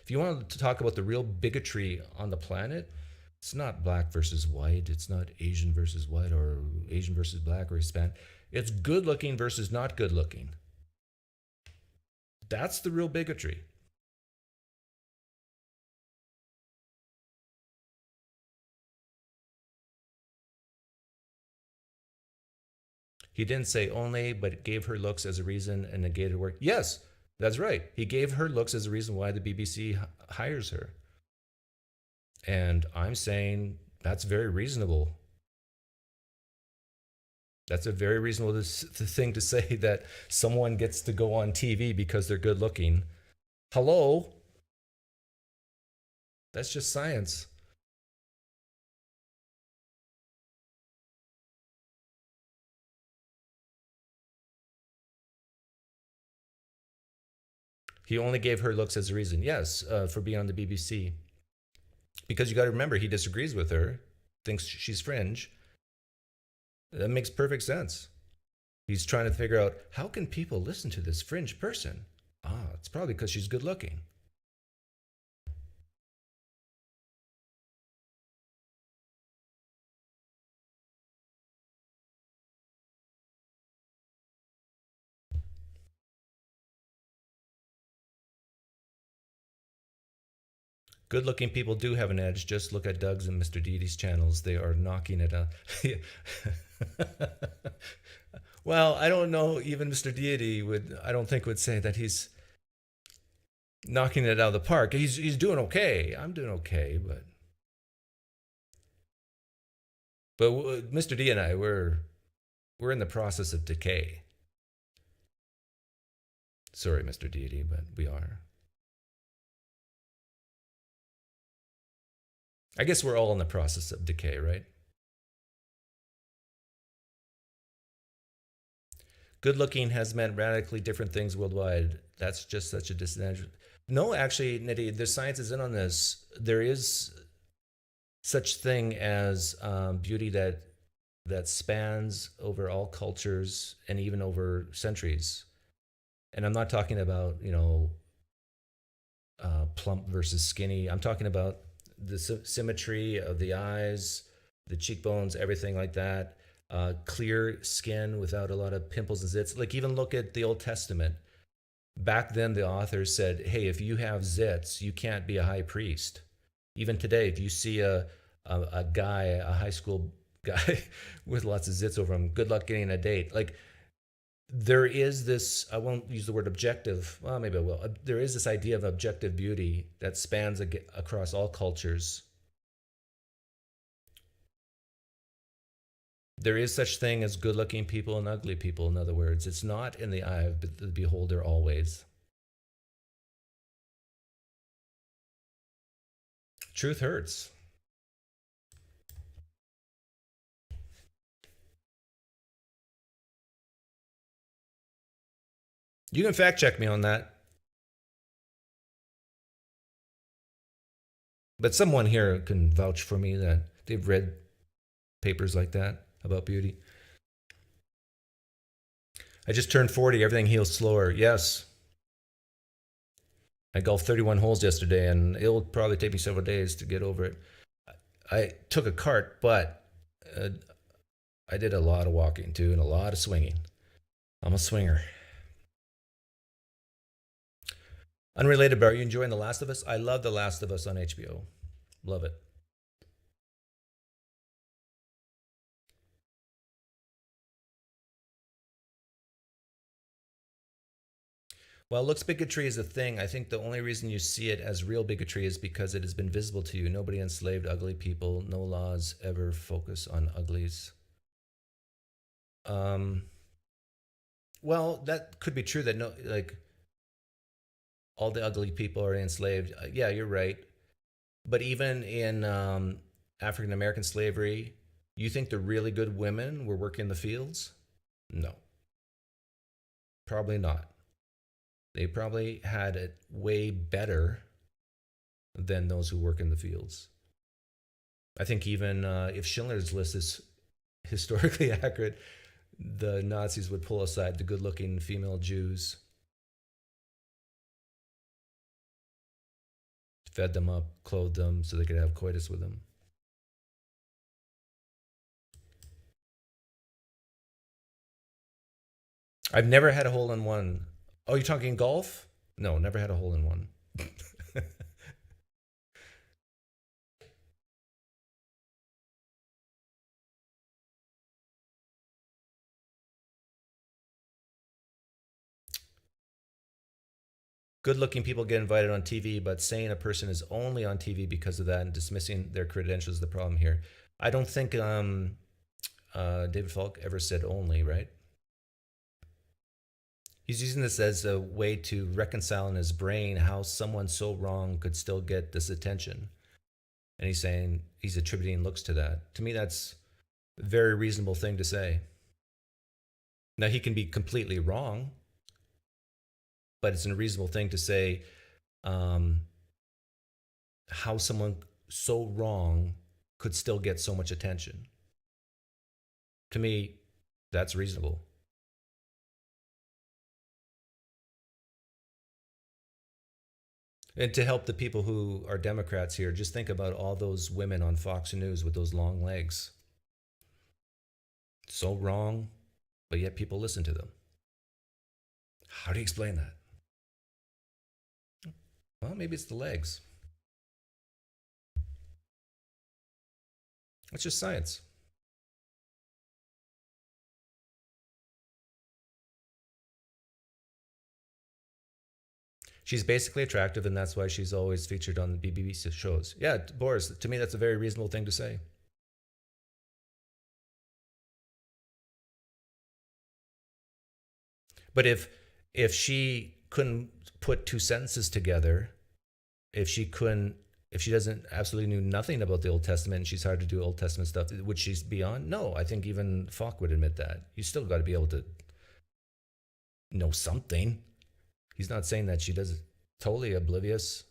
If you want to talk about the real bigotry on the planet, it's not black versus white. It's not Asian versus white or Asian versus black or Hispanic. It's good looking versus not good looking. That's the real bigotry. He didn't say only, but gave her looks as a reason and negated her work. Yes, that's right. He gave her looks as a reason why the BBC hires her. And I'm saying that's very reasonable. That's a very reasonable thing to say, that someone gets to go on TV because they're good looking. Hello? That's just science. He only gave her looks as a reason, yes, for being on the BBC. Because you got to remember, he disagrees with her, thinks she's fringe. That makes perfect sense. He's trying to figure out, how can people listen to this fringe person? It's probably because she's good looking. Good-looking people do have an edge. Just look at Doug's and Mr. Deedee's channels. They are knocking it out. Well, I don't know. Even Mr. Deedee I don't think would say that he's knocking it out of the park. He's doing okay. I'm doing okay, but Mr. D and I, we're in the process of decay. Sorry, Mr. Deedee, but we are. I guess we're all in the process of decay, right? Good looking has meant radically different things worldwide. That's just such a disadvantage. No, actually, Nitty, the science is in on this. There is such thing as beauty that spans over all cultures and even over centuries. And I'm not talking about, plump versus skinny. I'm talking about the symmetry of the eyes, the cheekbones, everything like that. Clear skin without a lot of pimples and zits. Like, even look at the Old Testament. Back then, the authors said, hey, if you have zits, you can't be a high priest. Even today, if you see a guy, a high school guy with lots of zits over him, good luck getting a date. Like, there is this, I won't use the word objective, well, maybe I will. There is this idea of objective beauty that spans across all cultures. There is such thing as good-looking people and ugly people, in other words. It's not in the eye of the beholder always. Truth hurts. You can fact check me on that. But someone here can vouch for me that they've read papers like that about beauty. I just turned 40. Everything heals slower. Yes. I golfed 31 holes yesterday, and it'll probably take me several days to get over it. I took a cart, but I did a lot of walking too and a lot of swinging. I'm a swinger. Unrelated, but are you enjoying The Last of Us? I love The Last of Us on HBO. Love it. Well, looks bigotry is a thing. I think the only reason you see it as real bigotry is because it has been visible to you. Nobody enslaved ugly people. No laws ever focus on uglies. Well, that could be true that all the ugly people are enslaved. Yeah, you're right. But even in African American slavery, you think the really good women were working the fields? No. Probably not. They probably had it way better than those who work in the fields. I think even if Schindler's List is historically accurate, the Nazis would pull aside the good-looking female Jews, fed them up, clothed them so they could have coitus with them. I've never had a hole-in-one. Oh, you're talking golf? No, never had a hole-in-one. Good-looking people get invited on TV, but saying a person is only on TV because of that and dismissing their credentials is the problem here. I don't think David Falk ever said only, right? He's using this as a way to reconcile in his brain how someone so wrong could still get this attention. And he's saying he's attributing looks to that. To me, that's a very reasonable thing to say. Now, he can be completely wrong, but it's a reasonable thing to say how someone so wrong could still get so much attention. To me, that's reasonable. And to help the people who are Democrats here, just think about all those women on Fox News with those long legs. So wrong, but yet people listen to them. How do you explain that? Well, maybe it's the legs. It's just science. She's basically attractive, and that's why she's always featured on the BBC shows. Yeah, Boris, to me, that's a very reasonable thing to say. But if she couldn't put two sentences together, if she doesn't absolutely knew nothing about the Old Testament and she's hard to do Old Testament stuff, would she be on? No, I think even Falk would admit that. You still got to be able to know something. He's not saying that she does totally oblivious.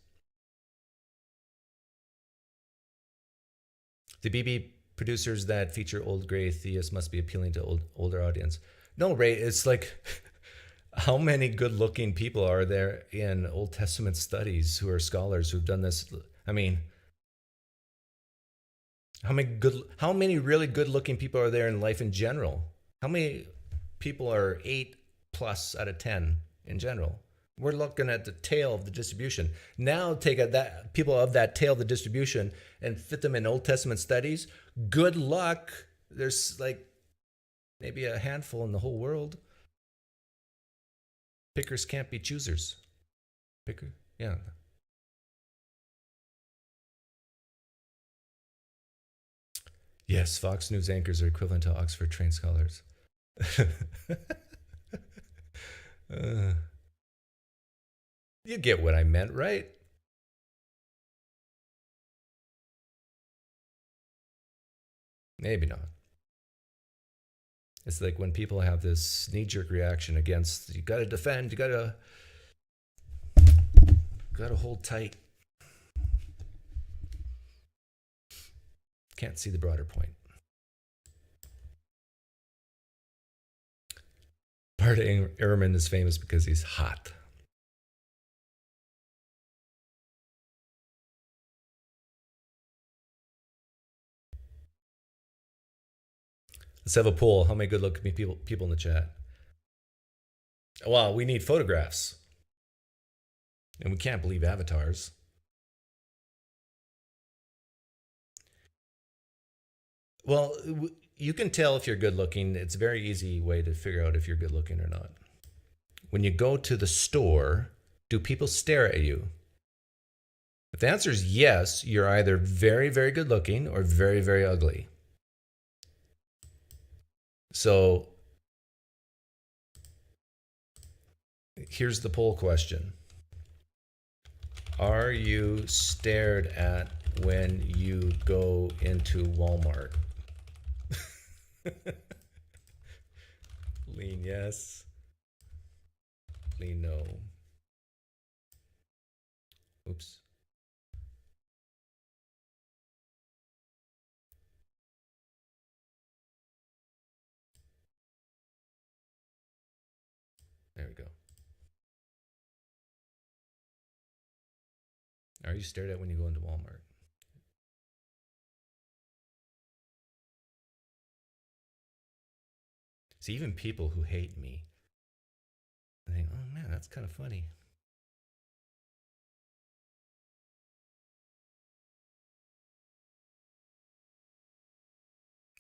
The BB producers that feature old gray theists must be appealing to older audience. No, Ray, it's like how many good-looking people are there in Old Testament studies who are scholars who've done this? I mean, how many really good-looking people are there in life in general? How many people are 8+ out of 10 in general? We're looking at the tail of the distribution. Now take that people of that tail of the distribution and fit them in Old Testament studies. Good luck. There's like maybe a handful in the whole world. Pickers can't be choosers. Yeah. Yes, Fox News anchors are equivalent to Oxford trained scholars. You get what I meant, right? Maybe not. It's like when people have this knee-jerk reaction against, you got to defend, you got to hold tight. Can't see the broader point. Bart Ehrman is famous because he's hot. Let's have a poll. How many good-looking people in the chat? Well, we need photographs. And we can't believe avatars. Well, you can tell if you're good-looking. It's a very easy way to figure out if you're good-looking or not. When you go to the store, do people stare at you? If the answer is yes, you're either very, very good-looking or very, very ugly. So Here's the poll question. Are you stared at when you go into Walmart? Lean yes. Lean no. Oops. There we go. Are you stared at when you go into Walmart? See, even people who hate me, I think, oh man, that's kind of funny.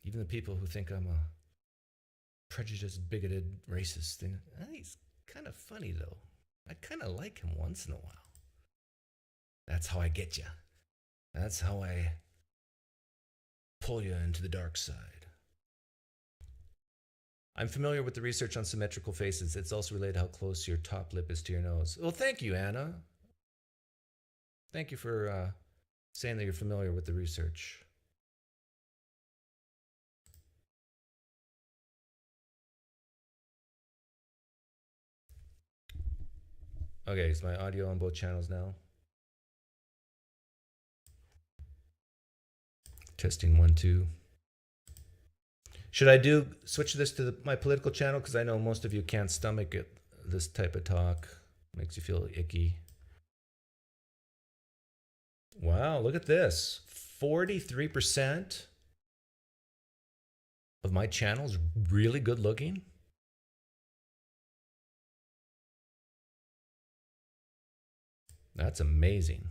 Even the people who think I'm a prejudiced, bigoted, racist thing, I think he's kind of funny though. I kind of like him once in a while. That's how I get you. That's how I pull you into the dark side. I'm familiar with the research on symmetrical faces. It's also related to how close your top lip is to your nose. Well, thank you, Anna. Thank you for saying that you're familiar with the research. Okay, is my audio on both channels now? Testing 1, 2. Should I switch this to my political channel? Because I know most of you can't stomach it. This type of talk makes you feel icky. Wow, look at this. 43% of my channel's really good looking. That's amazing.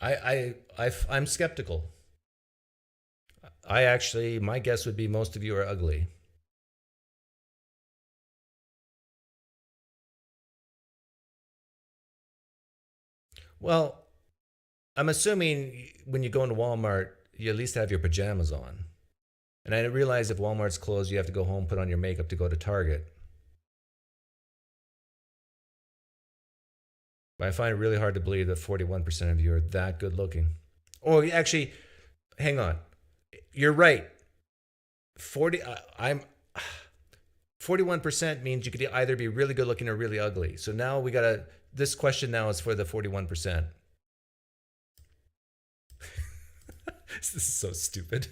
I'm skeptical. My guess would be most of you are ugly. Well, I'm assuming when you go into Walmart, you at least have your pajamas on. And I realize if Walmart's closed, you have to go home, put on your makeup to go to Target. But I find it really hard to believe that 41% of you are that good looking. Oh, actually, hang on. You're right. 41% means you could either be really good looking or really ugly. So now this question now is for the 41%. This is so stupid.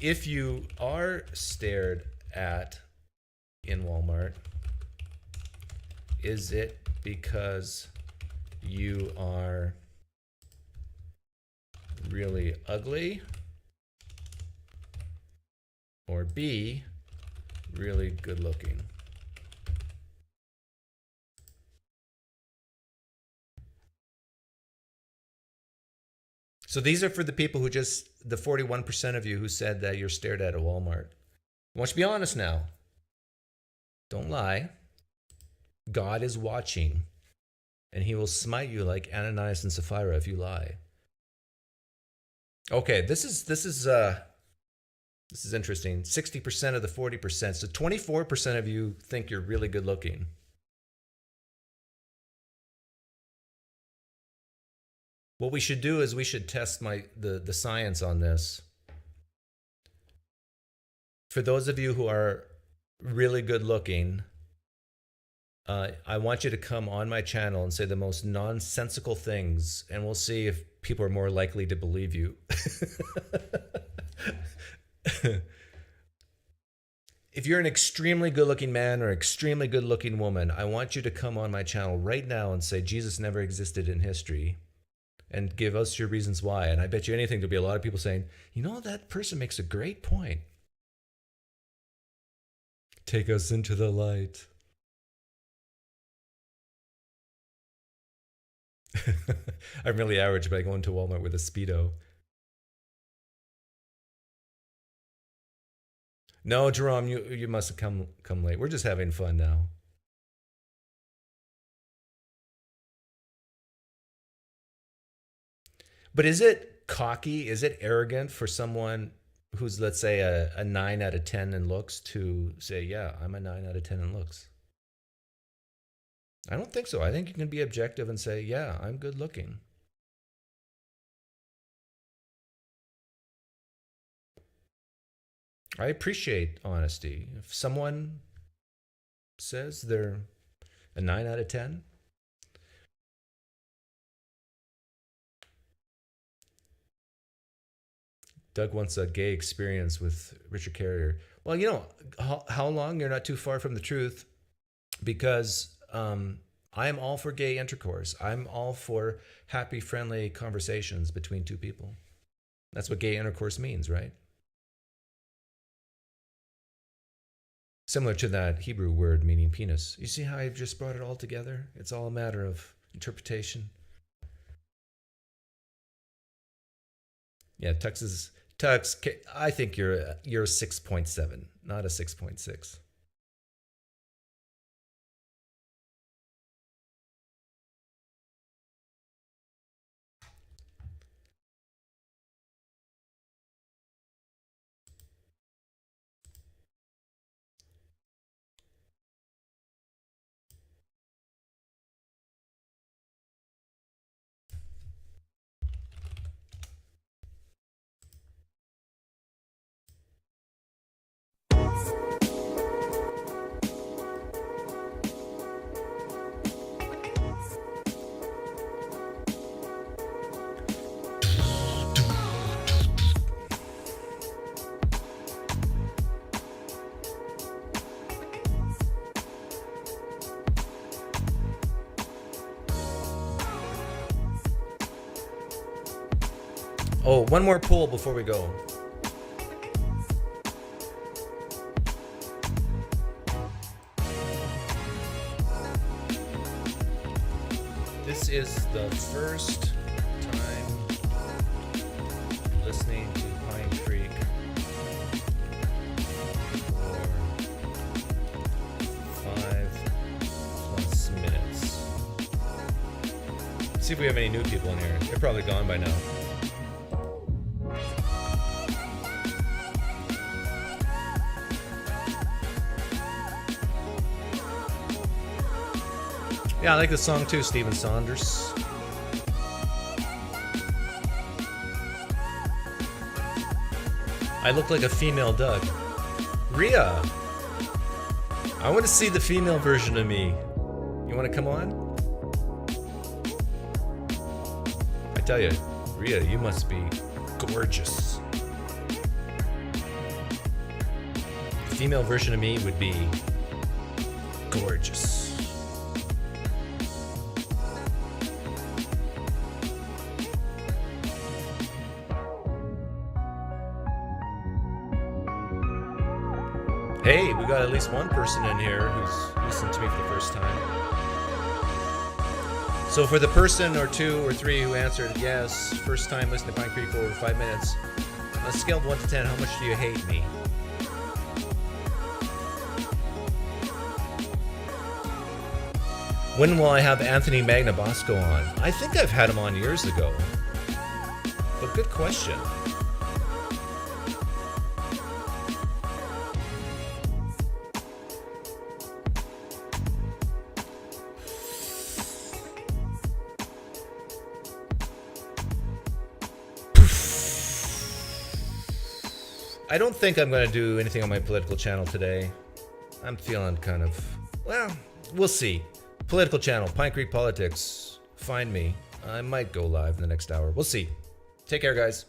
If you are stared at in Walmart, is it because you are really ugly? Or B, really good looking? So these are for the people who the 41% of you who said that you're stared at Walmart. I want you to be honest now. Don't lie. God is watching, and he will smite you like Ananias and Sapphira if you lie. Okay, this is interesting. 60% of the 40%. So 24% of you think you're really good looking. What we should do is we should test the science on this. For those of you who are really good looking, I want you to come on my channel and say the most nonsensical things, and we'll see if people are more likely to believe you. If you're an extremely good-looking man or extremely good-looking woman, I want you to come on my channel right now and say Jesus never existed in history, and give us your reasons why. And I bet you anything there'll be a lot of people saying, you know, that person makes a great point. Take us into the light. I'm really average by going to Walmart with a Speedo. No, Jerome, you must have come late. We're just having fun now. But is it cocky? Is it arrogant for someone who's, let's say, a 9 out of 10 in looks to say, yeah, I'm a 9 out of 10 in looks? I don't think so. I think you can be objective and say, yeah, I'm good looking. I appreciate honesty. If someone says they're a 9 out of 10, Doug wants a gay experience with Richard Carrier. Well, you know, how long? You're not too far from the truth, because I am all for gay intercourse. I'm all for happy, friendly conversations between two people. That's what gay intercourse means, right? Similar to that Hebrew word meaning penis. You see how I've just brought it all together? It's all a matter of interpretation. Yeah, Tux, I think you're a 6.7, not a 6.6. Oh, one more poll before we go. This is the first time listening to Pinecreek for 5+ minutes. See if we have any new people in here. They're probably gone by now. Yeah, I like the song too, Stephen Saunders. I look like a female Doug. Rhea! I want to see the female version of me. You want to come on? I tell you, Rhea, you must be gorgeous. The female version of me would be gorgeous. Hey, we got at least one person in here who's listened to me for the first time. So for the person or two or three who answered yes, first time listening to Pinecreek for over 5 minutes, on a scale of 1 to 10, how much do you hate me? When will I have Anthony Magnabosco on? I think I've had him on years ago. But good question. I don't think I'm going to do anything on my political channel today. I'm feeling kind of, well, we'll see. Political channel, Pinecreek Politics. Find me. I might go live in the next hour. We'll see. Take care, guys.